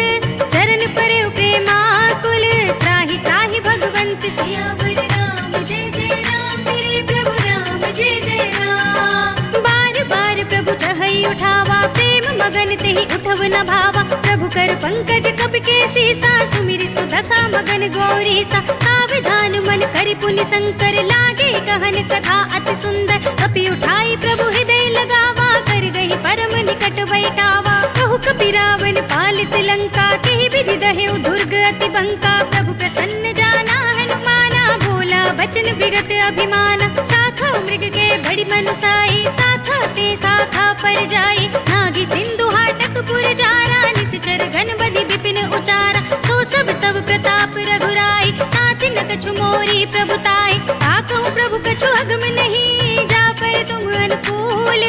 चरण परे प्रेमाकुल, त्राहि त्राहि भगवंत। सियावर राम जय जय राम, मेरे प्रभु राम जय जय राम। बार बार प्रभु चहई उठावा, प्रेम मगन तेहि उठव न भावा। प्रभु कर पंकज कपि के सीसा, सुमिरि सुदशा मगन गौरीसा। सावधान मन करि पुनि शंकर, लागे कहन कथा अति सुंदर। कपि उठाई प्रभु हृदय लगावा, कर गई परम निकट बैठावा। कहु कपि रावण पालित लंका, केहि विधि दहेउ दुर्ग अति बंका। प्रभु प्रसन्न जाना हनुमाना, बोला बचन बिगत अभिमाना। साखा मृग के बड़ी मनुसाई, साखा ते शाखा पर जाई। नागी सिंधु हाटक पुर जारा, निश्चर घन बदि विपिन उचारा। तो सब तब प्रताप रघुराई, नाथ न कछु मोरी प्रभुताई। ताकहु प्रभु कछु अगम नहीं, जा पर तुम अनुकूल।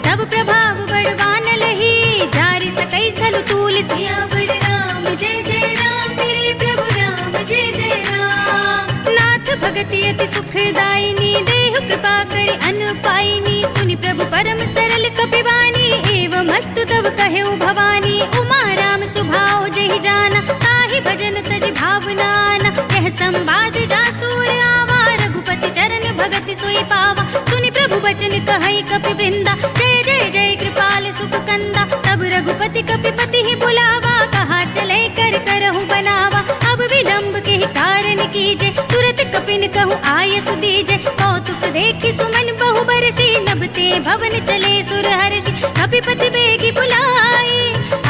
तब प्रभाव बड़वान लही, जारि सकै स्थल तूल। सियावर राम जय जय राम, मेरे प्रभु राम जय जय राम। नाथ भगति अति सुखदायिनी, देह कृपा करि अन पाइनी। सुनि प्रभु परम सरल कपिवानी, एवं अस्तु तब कहेउ भवानी। उमा राम सुभाव जहि जाना, ताहि भजन तज भावनाना। यह संवाद जासूर आवा, रघुपति चरण भगति सोई पावा। सुनि प्रभु बचन कहई कपि वृंदा, जय जय जय कृपाल सुख कंदा। तब रघुपति कपिपति ही बुलावा, कहा चले कर करहु बनावा। अब विलंब के कारण कीजे, तुरत कपिन कहु आयस दीजे। कौतुक देखि सुमन बहु बरसी, नभते भवन चले सुर हर्षि। कपिपति बेगी बुलाए,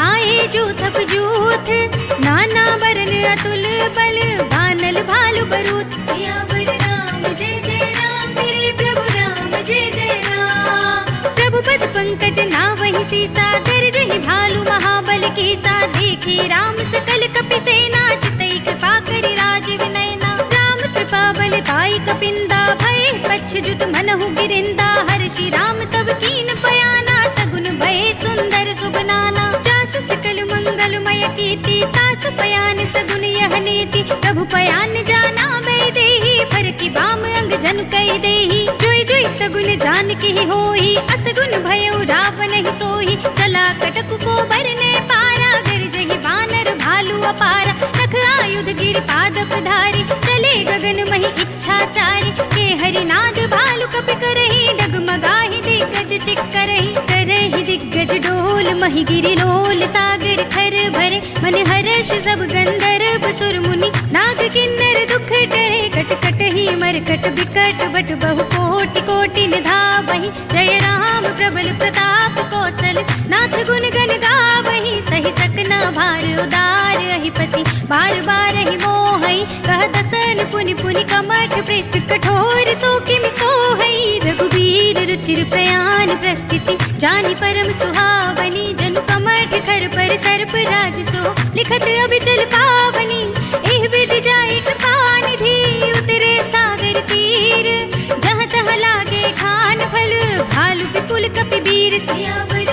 आए जूथप जूथ। नाना बरन अतुल बल, बानल भालु बरूथ। सियावर राम जय जय राम, मेरे प्रभु राम जय जय राम। प्रभु पद पंकज नावहि सीसा, गरजहि भालु महाबल कीसा। देखी राम सकल कपि सेना, चितई कृपा करि राजीव नयना। राम कृपा बल पाई कपिंदा, भय पच्छ मनहु गिरिंदा। हर्षि राम तब कीन बयाना, सगुन भय सुंदर सुबनाना। जासु सकल मंगलमय कीर्ति, तासु पयान सगुन यह नीति। प्रभु पयान जाना बै देहि, पर की बाम अंग जन कहि देहि। जोई जोई सगुन जान की होई, असगुन भयउ रावण ही सोई। चला कटक को बरने पारा, गरजहि बानर भालु अपारा। नख आयुध गिर पादप धारी, चले गगन महि इच्छाचारी। के हरिनाद भालु कपि करहि, डगमगाहि दिग्गज चिक्करहि। करहि दिग्गज डोल, महि गिरि लोल। सागर खर भरे, मन हर्ष सब गंधर्व सुर मुनि। नाग किन्नर दुख टरे, कट कट ही मरकट बिकट। बट बहु कोटि कोटि निधावहि, जय राम प्रबल प्रताप कौशल। नाथ गुण गण गावहि, सहि सकना भार उदार। अहिपति बार बार ही मोहई, कह दसन पुनि पुनि कमठ। पृष्ठ कठोर सो किमि सोहई, रघुबीर रुचिर प्रयाण प्रस्थिति। जानि परम सुहावनी, जनु कमठ खर पर सर्प राज सो। लिखत अभिचल पावनी, एह विधि जाय कृपा निधि। उतरे सागर तीर, जहाँ तहाँ लागे खान फल। भालु विपुल कपि वीर, सियावर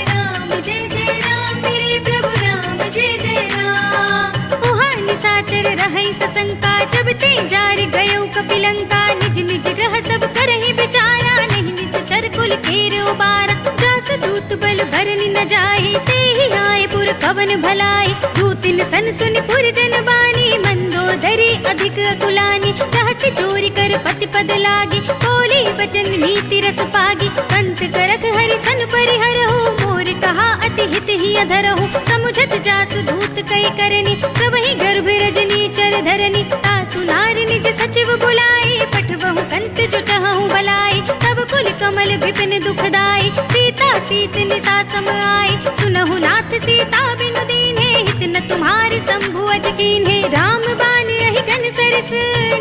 करहि बिचारा, नहीं निश्चर कुल केर उबारा। जास दूत बल बरनि न जाहि, तेहि आए पुर कवन भलाई। दूतिन सन सुनि पुर जन बानी, मंदोदरी अधिक अकुलानी। रहस्य चोरी कर पति पद लागी, बोली बचन नीति रस पागी। कंत करख हरि सन परिहरहु, मोर कहा अति हित ही अधरहु। समुझत जासु दूत कई करनी, सबहि गर्भ रजनी चर धरनी। तासु नार निज सचिव बुलाई, पठवहु कंत जो चहु भलाई। तब कुल कमल विपिन दुखदाई, सीता सीत निसा सम आई। सुनहु नाथ सीता बिनु दीन्हे, हित न तुम्हारी शंभु अज कीन्हे। राम बान यही घन सरस,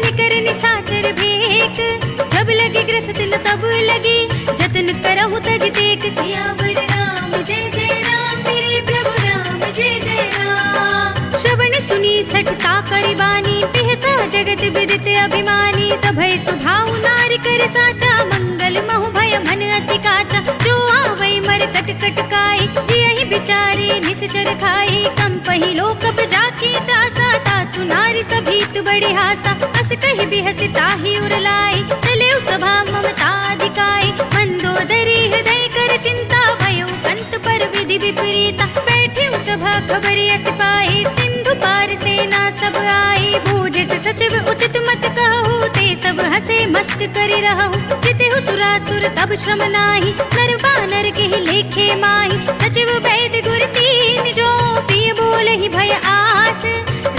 निकर निसाचर भेक। जब लगी ग्रसित न तब लगी, जतन करहु तज तेक। सियावर राम जय जय राम, मेरे प्रभु राम जय जय राम। श्रवण सुनी सठता करिबानी, बिहसा जगत विदित अभिमानी। सभय सुभाव नारी कर साचा, मंगल महु भय मन अति काचा। जो आवै मर कट कट काई, जियहि बिचारे निश्चर खाई। कंपहि लोक जाकी त्रासा, तासु नारी सभीत बड़ी हासा। अस कहि बिहसि ताहि उर लाई, चलेउ सभा ममता अधिकाई। मंदोदरी हृदय कर चिंता, भयउ कंत पर विधि विपरीता। बैठ्यउ सभा खबरि अस पाई, सिंधु पार सेना सब आई। बूझे से सचिव उचित मत कहु, ते सब हसे मस्त करि रहु। जितेहु सुरासुर तब श्रम नाही, नर बानर के ही लेखे माही। सचिव वैद गुर तीन जो, प्रिय बोलहि भय आस।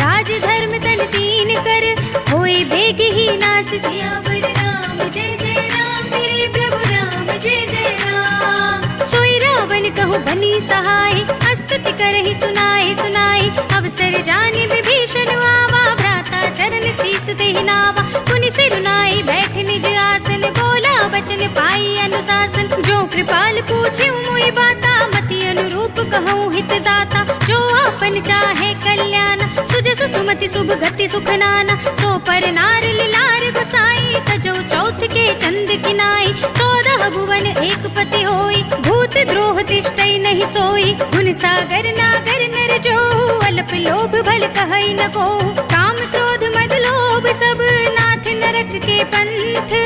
राज धर्म तन तीन कर, होय भेग ही नास। सियावर राम जय जय राम, मेरे प्रभु राम जय जय राम। सोई रावण कहु बनी सहाय, स्तुति करहि सुनाई सुनाई। अवसर जानि विभीषण आवा, भ्राता चरण सीसु तेहि नावा। पुनि सिरुनाई बैठ निज आसन, बोला बचन पाई अनुशासन। जो कृपाल पूछे मोहि बाता, मति अनुरूप कहूँ हित दाता। जो आपन चाहे कल्याण, सुजसु सुमति शुभ गति सुख नाना। सो पर नार लिलार गोसाई, तजो चौथ के चंद किनाई। 14 भुवन एक पति होई, भूत द्रोह तिष्ठै नहीं सोई। गुण सागर नागर नर जो, अल्प लोभ भल कहै न को। काम क्रोध मद लोभ सब, नाथ नरक के पंथ।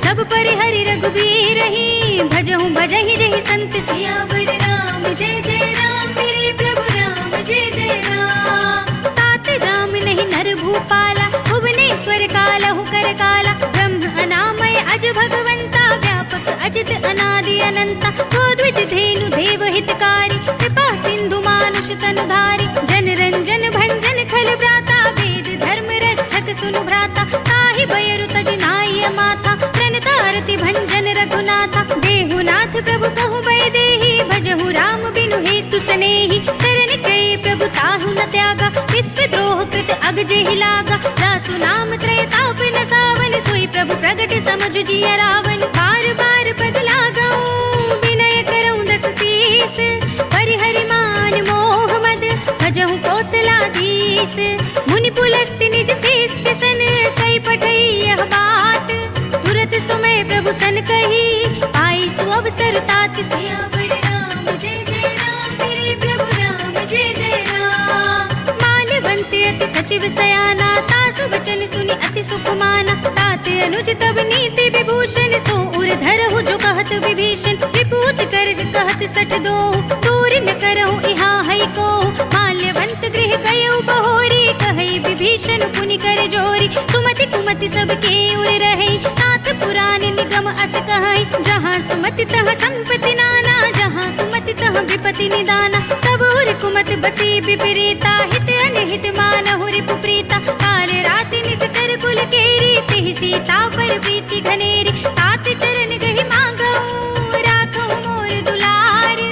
सब परिहरि रघुबीर ही, भजहु भजहि जहि संत। सियावर राम जय जय राम, मेरे प्रभु राम जय जय राम। तात राम नहीं नर भूपाला, भुवनेश्वर कालहु कर काला। ब्रह्म अनामय अज भगवंता, व्यापक अजित अनादि अनंता। गोद्विज धेनु देव हितकारी, कृपा सिंधु मानुष तनुधारी। जन रंजन भंजन खल भ्राता, वेद धर्म रक्षक सुनु भ्राता। ताहि बयरु तज नाय माथा, प्रणतारति भंजन रघुनाथा। देहुनाथ प्रभु कहु भय देहि, भजहु राम बिनु हेतु सनेहि। शरण गए प्रभु ताहु न त्यागा, विश्व द्रोह कृत अग जेहि लागा। जासु नाम त्रय ताप न सावन, सोई प्रभु प्रगट समझु जिय रावण। बार बार पद लागऊं, विनय करऊं दस शीस। परिहरि मान मोह मद, भजहु कौशलाधीश। मुनि पुलस्त्य निज शिष्य सन, कई पठई यह बात। तुरत सुमय प्रभु सन कही, पाई सु अवसर तात। सियावर राम जय जय राम, मेरे प्रभु राम जय जय राम। माल्यवंत अति सचिव सयाना, तासु वचन सुनि अति सुख माना। तात अनुज तब नीति विभूषण, सो उर धरहु जो कहत विभीषण। विपूत कर कहत सठ दो, दूर न करहु इहा हई को। माल्यवंत गृह गयउ बहोरी, कहई विभीषण पुनि कर जोरी। सुमति कुमति सबके उर रहे, नाथ पुराण निगम अस कहई। जहाँ सुमति तह संपत्ति नाना, जहाँ कुमति तह विपति निदाना। तब उर कुमत बसी विपरीता, हित अनहित मानहु रिपु प्रीता। काल राति निश्चर कुल केरी, तिहि सीता पर प्रीति घनेरी। तात चरण गहि मांगऊ, राखहु मोर दुलार।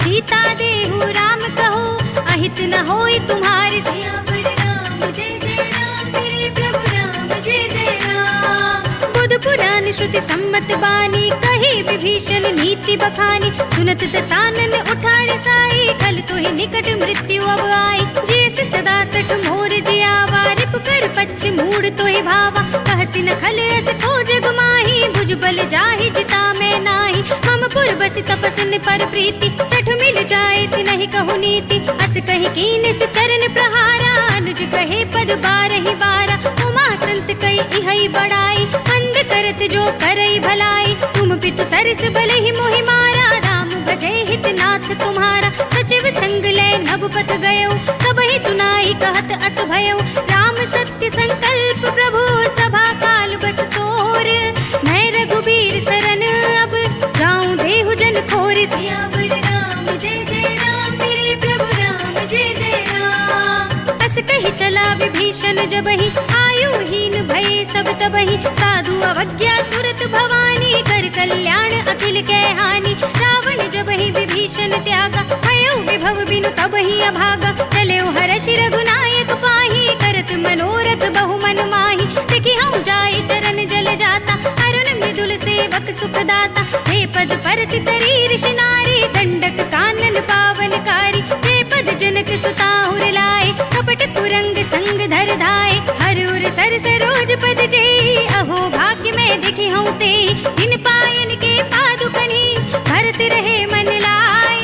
सीता देहु राम कहो, अहित न होई तुम्हारे। सियावर राम जय जय राम, मेरे प्रभु राम जय जय राम। बुध पुराण श्रुति सम्मत बानी, कही विभीषण नीति बखानी। सुनत दसानन उठारे साई, खल तुहि निकट मृत्यु अब आई। जैसे सदा सठ मोर जियावा, रिप कर पच्छ मूड तुहि भावा। कहसि न खल अस खोज गुमाही, भुज बल जाहि जिता मैं नाही। मम पुर बसि तपस्न पर प्रीति, सठ मिल जाए तिनहि कहु नीति। अस कहि कीन से चरण प्रहारा, अनुज कहे पद बारहि बारा। उमा संत कई इहै बड़ाई, मंद कर करत जो करई भलाई, तुम पितु सरस बल ही मोहि मारा, राम भजे हित नाथ तुम्हारा, सचिव संग ले नभ पथ गयो, सब ही सुनाई कहत अस भयो, राम सत्य संकल्प प्रभु सभा काल बस तोर, मैं रघुबीर सरन अब जाऊं देहु जन खोर, सियावर राम जय जय राम, मेरे प्रभु राम जय जय राम। अस कही चला विभीषण जबहि, आयुहीन भय सब तबहि, साधु अवज्ञा तुरत भवानी, कर कल्याण अखिल कै हानि, रावण जबहि विभीषण त्यागा, भयो विभव बिनु तबहि अभागा, चलेउ हर्षि रघुनायक पाहि, करत मनोरथ बहु मन माहि, देखि हम जाय चरण जल जाता, अरुण मृदुल सेवक सुख दाता, हे पद परसि तरी ऋषि नारी, दंडक कानन पावनकारी, हे पद जनक सुताहुर लाए, कपट कुरंग संग धर धाय, हर उर सर सरोज पद जेहि, अहो भाग्य में देखि हूँ ते, इन पायन के पादुकनि, भरत रहे मन लाए,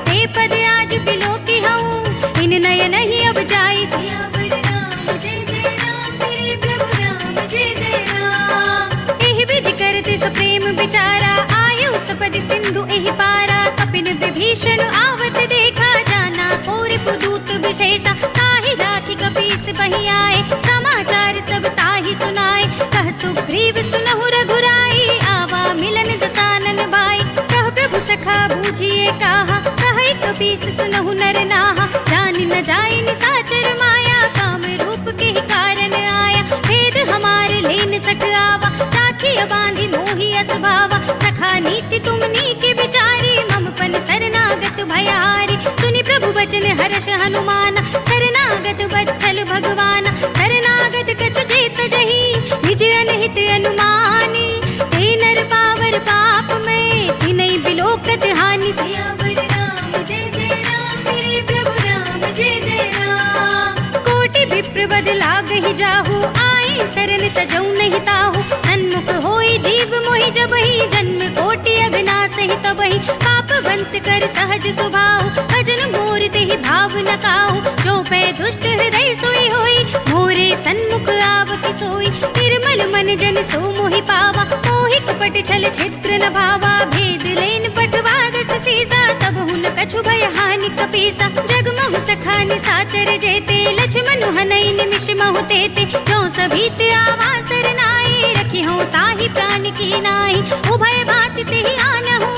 ते पद आज बिलो की हूँ, इन नयन ही अब जाय, सियावर राम जय जय राम, मेरे प्रभु राम जय जय राम। एहि विधि करते सप्रेम विचारा, आयु सपदि सिंधु एहि पारा, कपिन विभीषण आवत देखा, जाना और पुदूत विशेषा, ताहि राखी कपीस बहि आए, समाचार सब ताहि सुनाए, कह सुग्रीव सुनहु रघुराई, आवा मिलन दसानन भाई, कह प्रभु सखा बूझिए काहा, कहे कपीस सुनहु नर नाहा, जान न जाय निसाचर माया, काम रूप के ही कारण आया, भेद हमारे लेन सठ आवा, राखी बांधी मोहि अस भावा, सखा नीति तुमनी के विचारी, मम पन शरणागत भयहारी, सुनि प्रभु वचन हर्ष हनुमान, शरणागत बच्चल भगवान, शरणागत कछु जेत जही, निज अनहित अनुमानी, ते नर पावर पाप में, तिनहि बिलोकत हानि, सियावर राम जय जय राम, मेरे प्रभु राम जय जय राम। कोटि विप्र बद लागहि जाहु, आए शरण तजौ नहीं ताहु, सन्मुख होई जीव मोहि जबहि, जन्म कोटि अगनासहि तबहि, पापवंत कर सहज स्वभाव, भजन मोर तेहि भाव न काहु, जो पै दुष्ट हृदय सोई होई, मोरे सन्मुख आवति सोई, निर्मल मन जन सो मोहि पावा, मोहि कपट छल छिद्र न भावा, भेद लेन पठवा दस सीसा, तब हुन कछु भय हानि कपीसा, जगमहु सखा निसाचर जेते, लक्ष्मण हनई निमिष महु तेते, जो सभीत आवा सरनाई, रखी हूँ ताहि प्राण की नाई, उभय भांति तेहि आनहु,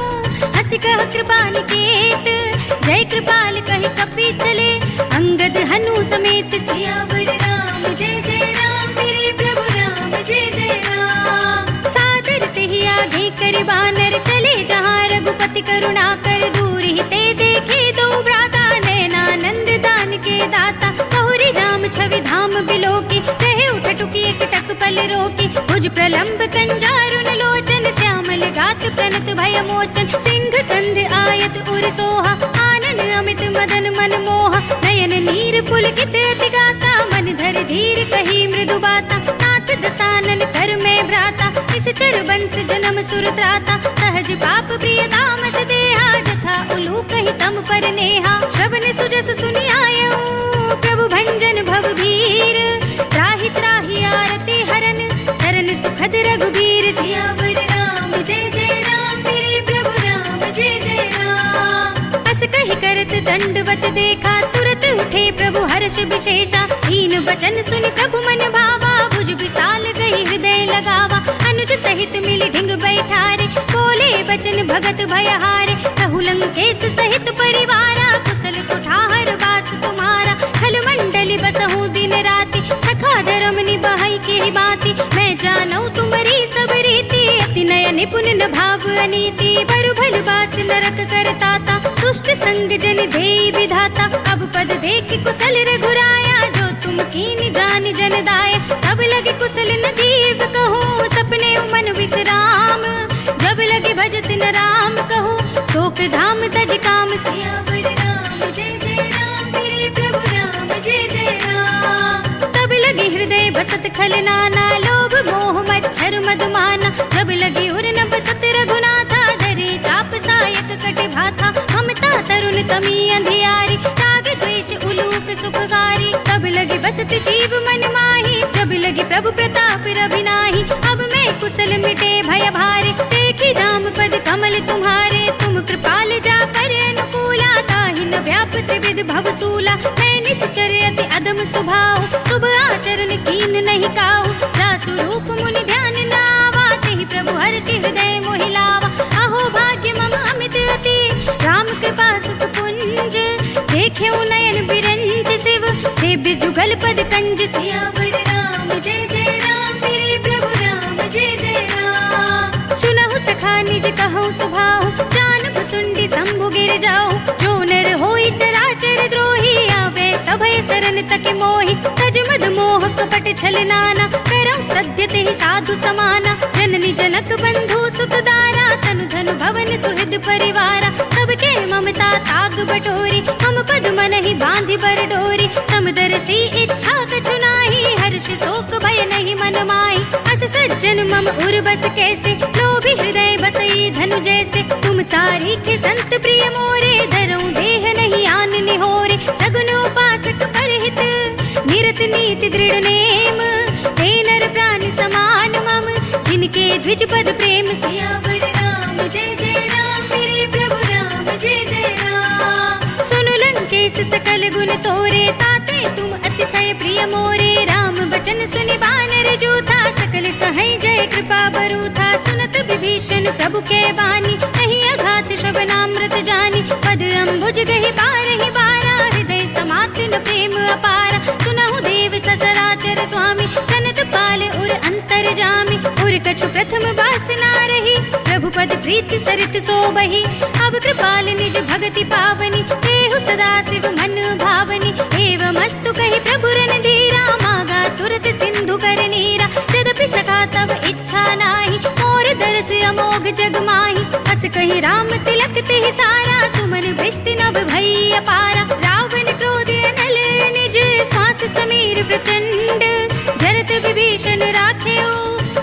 हंसि कह कृपा निकेत, जय कृपाल कहि कपि चले, अंगद हनु समेत, सियावर राम जय जय राम, मेरे प्रभु राम जय जय राम। सादर तेहि आगे कर बानर, चले जहाँ रघुपति करुणा कर, दूर ही ते देखे दो भ्राता, नयनानंद दान के दाता, बहुरी राम छवि धाम बिलोकी, कहे उठ टुकी एक टक पल रोकी, भुज प्रलंब कंजारुन लोचन, श्यामल गात प्रणत भय मोचन, सिंह कंध आयत उर सोहा, आनन अमित मदन मन मोहा, नयन नीर पुलकित अति गाता, मन धर धीर कही मृदु बाता, नाथ दसानन कर में भ्राता, इस चर बंस जन्म सुर त्राता, सहज पाप प्रिय तामस देहा, जथा उलूक ही तम पर नेहा, श्रवण सुजस सुनि आयऊ, प्रभु भंजन भव भीर, त्राहि त्राहि आरती हरन, सरन सुखद रघुबीर, सियावर राम जय जय राम, मेरे प्रभु राम जय जय राम। अस कहि करत दंडवत देखा, तुरत उठे प्रभु हर्ष विशेषा, दीन वचन सुनि प्रभु मन भावा, भुज विशाल गई हृदय लगावा, अनुज सहित मिली ढिंग बैठारे, बोले बचन भगत भयहारे, कहु लंकेश सहित परिवारा, कुशल कुठार वास तुम्हारा, खल मंडली बसहु दिन राति, सखा धर्म निभाई के ही बाती, मैं जानऊ तुम्हारी सब रीति, अति नय निपुण न भाव अनीति, बरु भल बास नरक करताता, दुष्ट संग जन देई विधाता, अब पद देख कुशल रघुराया, जो तुम कीन जान जन दाय, तब लगे कुशल न जीव कहो, सपने मन विश्राम, जब लगे भजत न राम कहो, शोक धाम तज काम, सियावर राम जय जय राम, मेरे प्रभु राम जय जय राम। तब लगे हृदय बसत खल नाना, लोभ मोह मच्छर मधुमाना, जब लगे उर न बसत रघुनाथा, धरे चाप सायक कट भाथा, ममता तरुण तमी अंधियारी, राग द्वेष उलूक सुखगारी, तब लगे बसत जीव मन माही, जब लगे प्रभु प्रताप रवि नाही, अब मैं है कुशल मिटे भय भारे, देखी राम पद कमल तुम्हारे, तुम कृपाल जा पर अनुकूला, ताहि न व्यापत विद भवसूला, मैं निश्चर अति अधम स्वभाव, शुभ आचरण कीन नहीं काहू, जासु रूप मुनि ध्यान न आवा, तेहि प्रभु हर्षि हृदय मोहि लावा, अहो भाग्य मम अमित अति, राम कृपा सुख पुंज, देखे नयन बिरंज शिव, सेव्य जुगल पद कंज, सियावर राम जय जय राम, मेरे प्रभु राम जय जय राम। सुनहु सखा निज कहूँ सुभाहु, जान भुसुंडी शंभु गिर जाऊ, जो नर होई चराचर द्रोही, आवे सभय सरन तक मोहि, तज मद मोह कपट छल नाना, करौ सद्य तेहि साधु समाना, जननी जनक बंधु सुत दारा, तनु धनु भवन सुहृद परिवारा, सबके ममता ताग बटोरी, मम पद मन ही बांधि बर डोरी, समदर्शी इच्छा कछु नाही, हर्ष शोक भय नहीं मन माही, अस सज्जन मम उर बस कैसे, लोभी हृदय बसई धनु जैसे, तुम सारी के संत प्रिय मोरे, धरऊं देह नहीं आन निहोरे, सगुन उपासक परहित, निरत नीति दृढ़ नेम, ते नर प्राण समान मम, जिनके द्विज पद प्रेम, सियावर राम जय जय राम, मेरे प्रभु राम जय जय राम। सुनु लंकेश सकल गुण तोरे, ताते तुम अतिशय प्रिय मोरे, राम बचन सुनि बानर जूथा, सकल कहीं जय कृपा बरूथा, सुनत विभीषण प्रभु के बानी, नहीं अघात श्रवणामृत जानी, पद अम्बुज गहि बारहि बारा, हृदय समात न प्रेम अपारा, सुनहु देव सचराचर स्वामी, कनत पाल उर अंतर जामी, उर कछु प्रथम वासना रही, प्रभु पद प्रीति सरित सोबहि, अब कृपाल निज भगति पावनी, देहु सदा शिव मन भावनी, एवमस्तु कहि प्रभु रणधीरा, मागा तुरत सिंधु कर नीरा, यद्यपि सखा तब इच्छा नाही, मोर दरस अमोघ जग माही, अस कहि राम तिलक तेहि सारा, सुमन वृष्टि नभ भई अपारा, रावण क्रोध अनल निज, श्वास समीर प्रचंड, जरत विभीषण राखेऊ,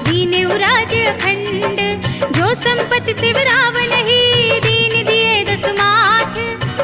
दीनेऊ राज अखंड, जो संपत्ति शिव रावण ही, दीन दिए दस माथ,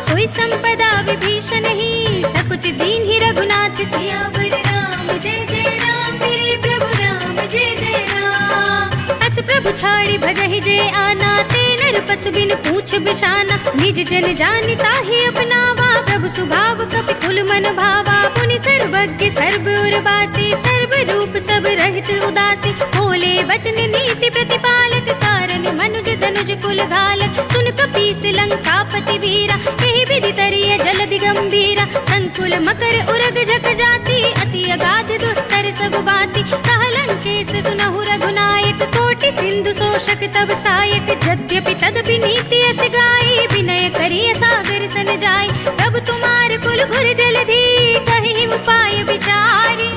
सोई संपदा विभीषण ही, सकुच दीन ही रघुनाथ, सियावर राम जय जय राम, मेरे प्रभु राम जय जय राम। अस प्रभु छाड़ी भजहि जे आना, ते नर पशु बिन पूछ बिशाना, निज जन जानि ताहि अपनावा, प्रभु सुभाव कपि कुल मन भावा, पुनि सर्वज्ञ सर्व उर्वासी, सर्व रूप सब रहित उदासी, बोले वचन नीति प्रतिपालक, कारण मनुज धनुज कुल घालक, सुन कपीस लंकापति वीरा, यही विधि तरिय जलधि गंभीरा, संकुल मकर उरग झक जाति, अति अगाध दुस्तर सब बाती, कह लंकेश सुनहु रघुनायक, कोटि सिंधु शोषक तब सायक, यद्यपि तदपि नीति अस गाई, विनय करिय सागर सन जाय, प्रभु तुम्हार कुल घुर जलधि, कहि उपाय विचारी,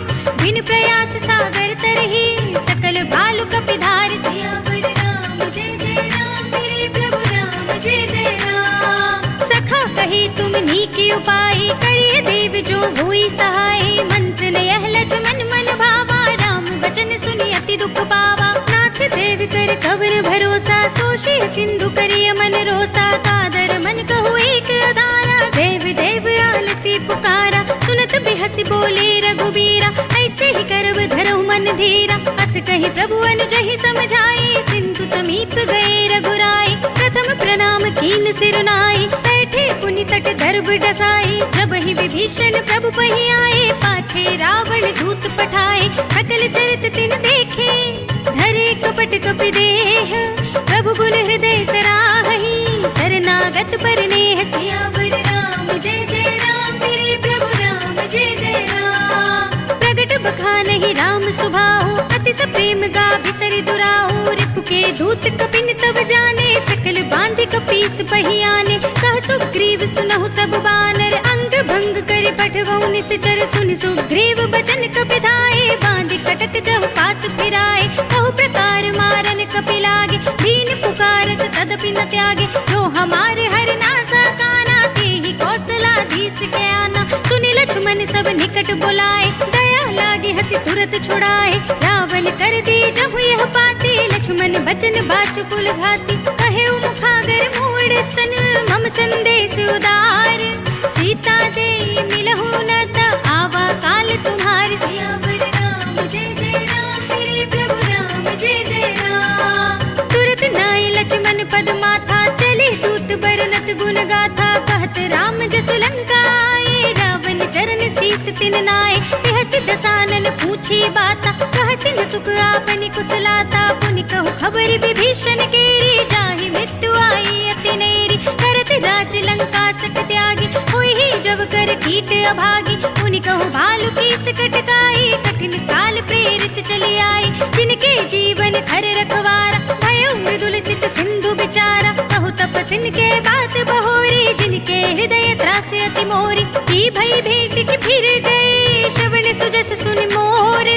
बिन प्रयास सागर तरही, सकल भालु कपिधार, सियावर राम जय जय राम, मेरे प्रभु राम जय जय राम। सखा कही तुम नीकी उपाय, करिए देव जो हुई सहाय, मंत्र ने यह लक्ष्मण मन भावा, राम बचन सुनि अति दुख पावा, नाथ देव कर कवर भरोसा, सोषि सिंधु करिय मन रोसा, कादर मन कहु एक अधारा, देव देव आलसी पुकारा, सुनत बिहसि बोले रघुबीरा, ऐसे ही करब धरहु मन धीरा, अस कहि प्रभु अनुजहि समझाई, सिंधु समीप गए रघुराई, प्रथम प्रणाम कीन सिरुनाई, बैठे पुनि तट दर्भ डसाई, जब ही विभीषण प्रभु पहि आए, पाछे रावण दूत पठाए, सकल चरित तिन देखे, धरे कपट कपि देह, प्रभु गुण हृदय सराहि, शरणागत पर नेह, सियावर राम जय जय राम, मेरे प्रभु राम जय जय राम। प्रगट बखानहि राम सुभाहु, अति सप्रेम गा बिसरि दुराहु, रिपु के दूत कपिन तब जाने, सकल बांधि कपीस पहि आने, कह सुग्रीव सुनहु सब बानर, अंग भंग करि पठवहु निश्चर, सुनि सुग्रीव बचन कपिधाए, बांधि कटक जहु पास फिराए, कहु प्रकार मारन कपि लागे, दीन पुकारत तदपि न त्यागे, जो हमारे हर नासा काना, तेहि कौशलाधीश के आना, सुनि लक्ष्मण सब निकट बुलाए, दया लागे हंसी तुरत छुड़ाए, रावण कर दी जहु यह पाती, लक्ष्मण बचन बाचु कुल घाती, कहे मुखागर मूढ़ स्तन, मम संदेश उदार, सीता दे मिलहु न त आवा काल तुम्हार, सियावर राम जय जय राम, मेरे प्रभु राम जय जय करत गुण गाथा कहत राम जसु लंका आए। रावण चरण शीस तिन नाय बिहस दसानन पूछी बाता। कहसिन सुख आपनि कुशलाता पुनि कहु खबर विभीषण केरी। जाहि मृत्यु आई अति नेरी करत राज लंका सक त्यागी। होई ही जब कर कीट अभागी पुनि कहु भालु कीस कटकाई। कठिन काल प्रेरित चली आई जिनके जीवन खर रखवारा। भयो मृदुल चित सिंधु बिचारा कहु तपसिन के बात बहोरी। जिनके हृदय त्रास अति मोरी की भई भेंट की फिर गए। श्रवण सुजस सुन मोर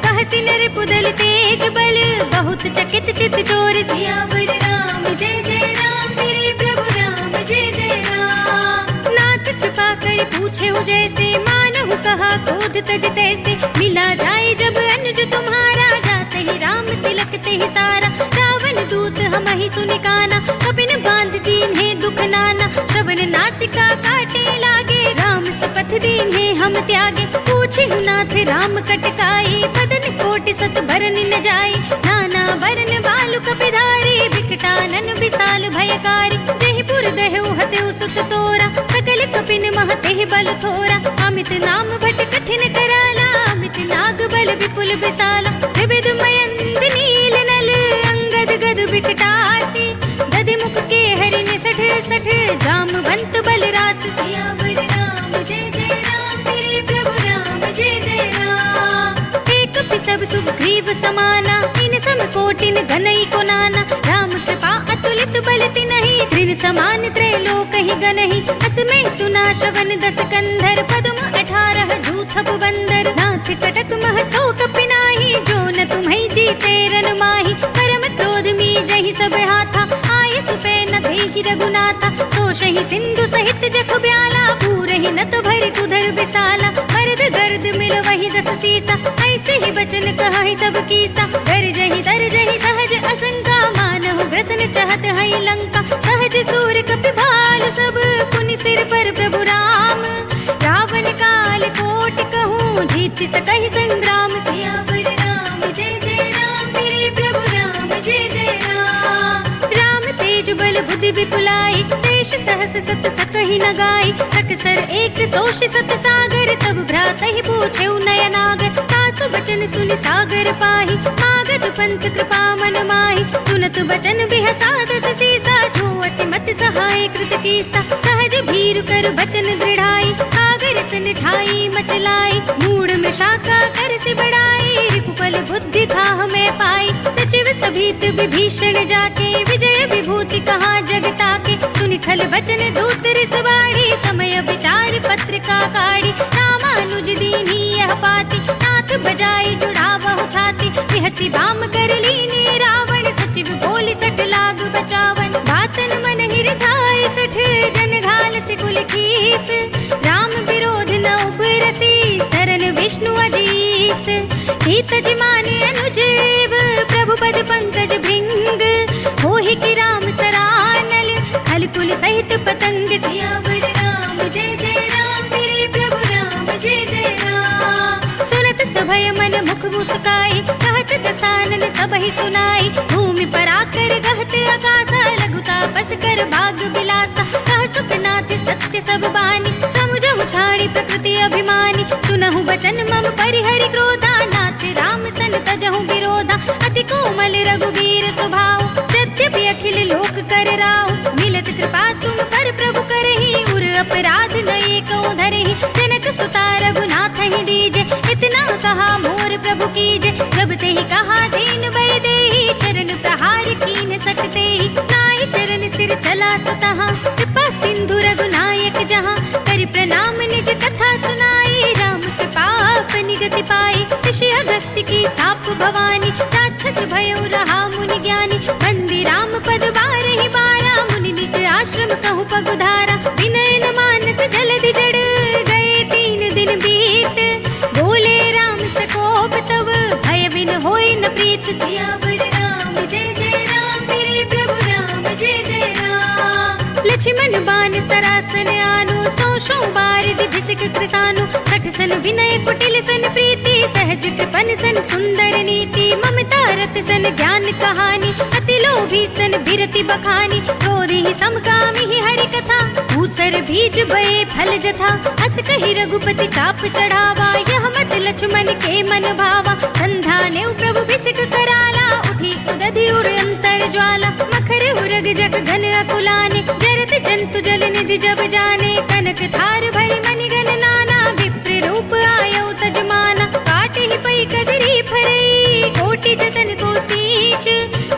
कहसिन रिपुदल तेज बल। बहुत चकित चित चोर सियावर राम जय जय राम। मेरे प्रभु राम जय जय राम। नाथ कृपा कर पूछे हो जैसे मानहु कहा क्रोध तज तैसे। मिला जाए जब अनुज तुम्हारा जाते ही राम तिलक ते ही सारा। रावण दूत हम ही सुनि काना कपिन बांध दीन है दुख नाना। श्रवण नासिका काटे लागे राम सपथ दीन है हम त्यागे। पूछे नाथ राम कटकाई बदन कोटि सत भरन न जाए। नाना वरन बालु कपिधारी विकटानन विशाल भयकारी। जयपुर गहु हतेउ सुत तोरा सकल कपिन महते बल थोरा। अमित नाम भट कठिन कराला अमित नाग बल विपुल विशाला। विविध मयंद नील नल अंगद गद विकटासी। दधि मुख के हरिण सठ सठ जामवंत बल रास। सियावर राम जय जय राम। मेरे प्रभु राम जय जय राम। एक सब सुग्रीव समाना इन सम कोटिन घनई को नाना। राम कृपा अतुलित बल तिनहि त्रिन समान त्रैलोक ही गनहि। असमय सुना श्रवण दस कंधर पद्म 18 जूथप बंदर। नाथ कटक मह सो कपिनाहि जो न तुम्हि जीते रन माहि। परम क्रोध मी जहि सब हाथा आय सुपै न देहि रघुनाथा। सोषहि सिंधु सहित जख ब्याला पूरहि न तो भरि कुधर बिसाला। मर्द गर्द मिल वही दस सीसा ऐसे ही बचन कहाहि सब कीसा। गरजहि तरजहि सहज असंका मानहु ग्रसन चहत हई लंका। सहज सूर कपि भालु सब पुनि सिर पर प्रभु राम। रावण काल कोटि कहूँ जीत सकहि संग्राम। सियावर राम जय जय राम। मेरे प्रभु राम जय जय राम। राम तेज बल बुद्धि विपुलाई देश सहस सत सकहि न गाई। सकसर एक सोष सत सागर तब भ्रात ही पूछे नयनागर। तासु बचन सुनि सागर पाहि मागध पंथ कृपा मन माहि। सुनत बचन बिहसा दस सीसा जो असिमत सहाय कृत कीसा। सहज भीरु कर बचन दृढ़ाई सागर सन ठाई मचलाई। मूढ़ मृषाका कर से बढ़ाई रिपुपल बुद्धि था हमें पाई। सचिव सभीत विभीषण जाके विजय विभूति कहा जगता के। सुनि खल बचन दूत रिसवाड़ी समय विचार पत्रिका काढ़ी। रामानुज दीन्ही यह पाती नाथ बजाई जुड़ावहु छाती। बिहसी बाम कर लीनी रावण सचिव बोली सठ लाग बचावन। बातन मन ही रिझाए सठ जन घाल से कुल खीस। राम विरोध न उबरसी शरण विष्णु अजीस। हित जिमाने अनुजेव प्रभु पद पंकज भृंग। होहि की राम सरानल खल कुल सहित पतंग। सियावर राम जय जय राम। मेरे प्रभु राम जय जय राम। सुनत सभय मन मुख मुस्काई कहत दसानन सबहि सुनाई। भूमि पर आकर गहत आकाशा लघुता बस कर भाग बिलासा। कह सुखनाथ सत्य सब बानी समुझहु छाड़ी प्रकृति अभिमानी। सुनहु बचन मम परिहरि क्रोधा नाथ राम सन तजहु विरोधा। अति कोमल रघुबीर स्वभाव यद्यपि अखिल लोक कर राव। मिलत कृपा तुम पर प्रभु करहि उर अपराध न एको धरहि। जनक सुता रघुनाथ ही दीजे इतना कहा मोर प्रभु कीजे। जब ते ही कहा दीन बर देहि चरण प्रहार कीन सकते ही। नाहि चरण सिर चला सुतहा कृपा सिंधु रघुनायक जहाँ। कर प्रणाम निज कथा सुनाई राम कृपा अपनी गति पाई। ऋषि अगस्त्य की साप भवानी राक्षस भयो रहा मुनि ज्ञानी। बंदी राम पद बारहि बारा मुनि निज आश्रम कहु पगुधारा। विनय न मानत जलधि जड़ गए 3 दिन बीत। बोले राम सकोप तब भय बिन होई न प्रीत। सियावर राम जय जय राम। मेरे प्रभु राम जय जय राम। लक्ष्मण बान सरासन आनु सौ बारिधि भिसिक कृसानु। सठ सन विनय कुटिल सन प्रीति सहज कृपन सन सुंदर नीति। ममता रत सन ज्ञान कहानी अति लोभी सन बिरति बखानी। क्रोधी समकामी हरि कथा पर बीज बये फल जथा। अस कही रघुपति चाप चढ़ावा, यह मत लक्ष्मण के मन भावा। संधाने प्रभु बिसिक कराला, उठी उदधि उर अंतर ज्वाला। मखर उरग जग घन अकुलाने, जरत जंतु जल निधि जब जाने। कनक थार भरी मणिगण नाना, विप्र रूप आयो तजमाना। काटे ही पई कदरी फरई, कोटि जतन को सींच।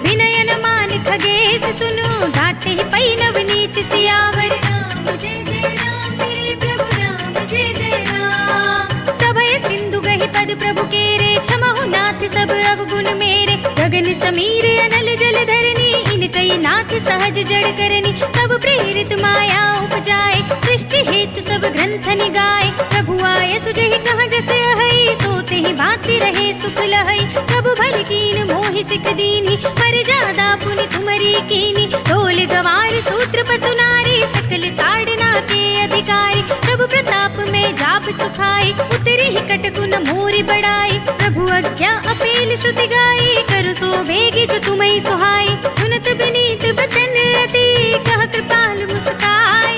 विनयन मान खगेश सुनु, डांटे ही पई नव नीच। सियावर राम जय जय राम, मेरे प्रभु राम जय जय राम। सभय सिंधु गहि पद प्रभु केरे, क्षमहु नाथ सब अवगुण मेरे। गगन समीर अनल जल धरनी, इन कई नाथ सहज जड़ करनी। तब प्रेरित माया उपजाए, सृष्टि हेतु सब ग्रंथ निगाए। प्रभु आए सुजहि कहाँ जस अहै, सोते ही भांति रहे सुख लहै। प्रभु भल कीन मोहि सिख दीन्ही, मर्यादा पुनि तुमरी कीनी। ढोल गवार सूत्र पसु नारी, सकल ताड़ना के अधिकारी। प्रभु प्रताप में जाप सुखाई, उतरी ही कटकुन मोरि बढ़ाई। प्रभु आज्ञा अपेल श्रुति गाई, करु सो बेगी जो तुम्हें सुहाई। सुनत विनीत बचन अति, कह कृपाल मुस्काई।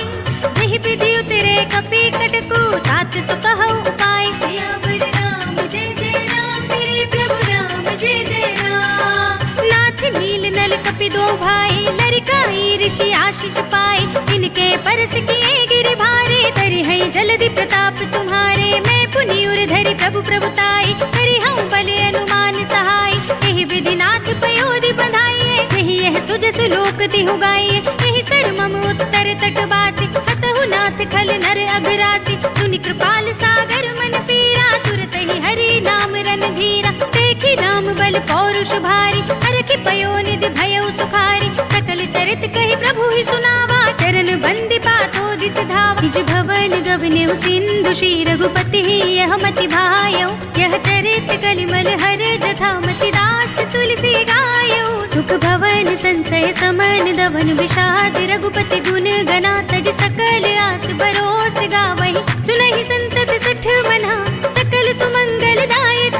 जहि विधि उतरे कपि कटकु, तात सो कहु उपाय। सियावर राम जय जय राम, मेरे प्रभु राम जय जय राम। नाथ नील नल कपि दो भाई, लरिकाई ऋषि आशीष पाए। इनके परस किए गिर भारे, तरि है जलधि प्रताप तुम्हारे। मैं पुनि उर धरि प्रभु प्रभुताई, करि हूँ बल अनुमान सहाय। यही विधि नाथ पयोधि बंधाइए, यही यह सुजस लोक तिहु गाइए। यही सर मम उत्तर तटवासी, हतहु नाथ खल नर अघरासी। सुनि कृपाल सागर मन पीरा, तुरत ही हरि नाम रन धीरा। देखी राम बल पौरुष भारी, हरखि पयो निधि भयउ सुखारी। सकल चरित कहि प्रभु ही सुनावा, चरण बंदी पाथो दिस धावा। निज भवन गवनेउ सिंधु, श्री रघुपति ही यह मति भायउ। यह चरित कलिमल हर जथा, मति दास तुलसी गायउ। सुख भवन संशय समन दवन विषाद, रघुपति गुण गना तज सकल आस बरोस गावहि। सुनहि संतत सठ मना, सकल सुमंगल दायक।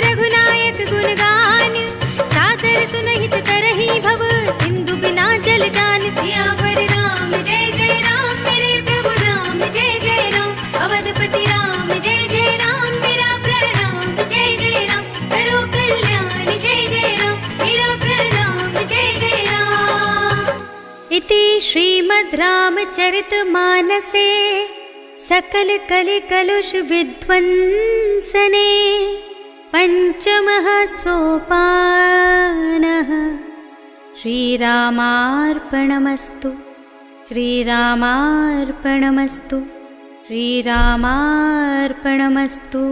रघुनायक गुण गान, सादर सुनहित तरहि भव। सिंधु बिना जल जान, सियावर राम जय जय राम, मेरे प्रभु राम जय जय राम। अवधपति राम जय जय राम, मेरा प्रणाम जय जय राम। करो कल्याण जय जय राम, मेरा प्रणाम जय जय राम। इति श्रीमद् रामचरितमानसे सकल कलि कलुष विध्वंसने पंचमः सोपानः। श्रीरामार्पणमस्तु, श्रीरामार्पणमस्तु, श्रीरामार्पणमस्तु।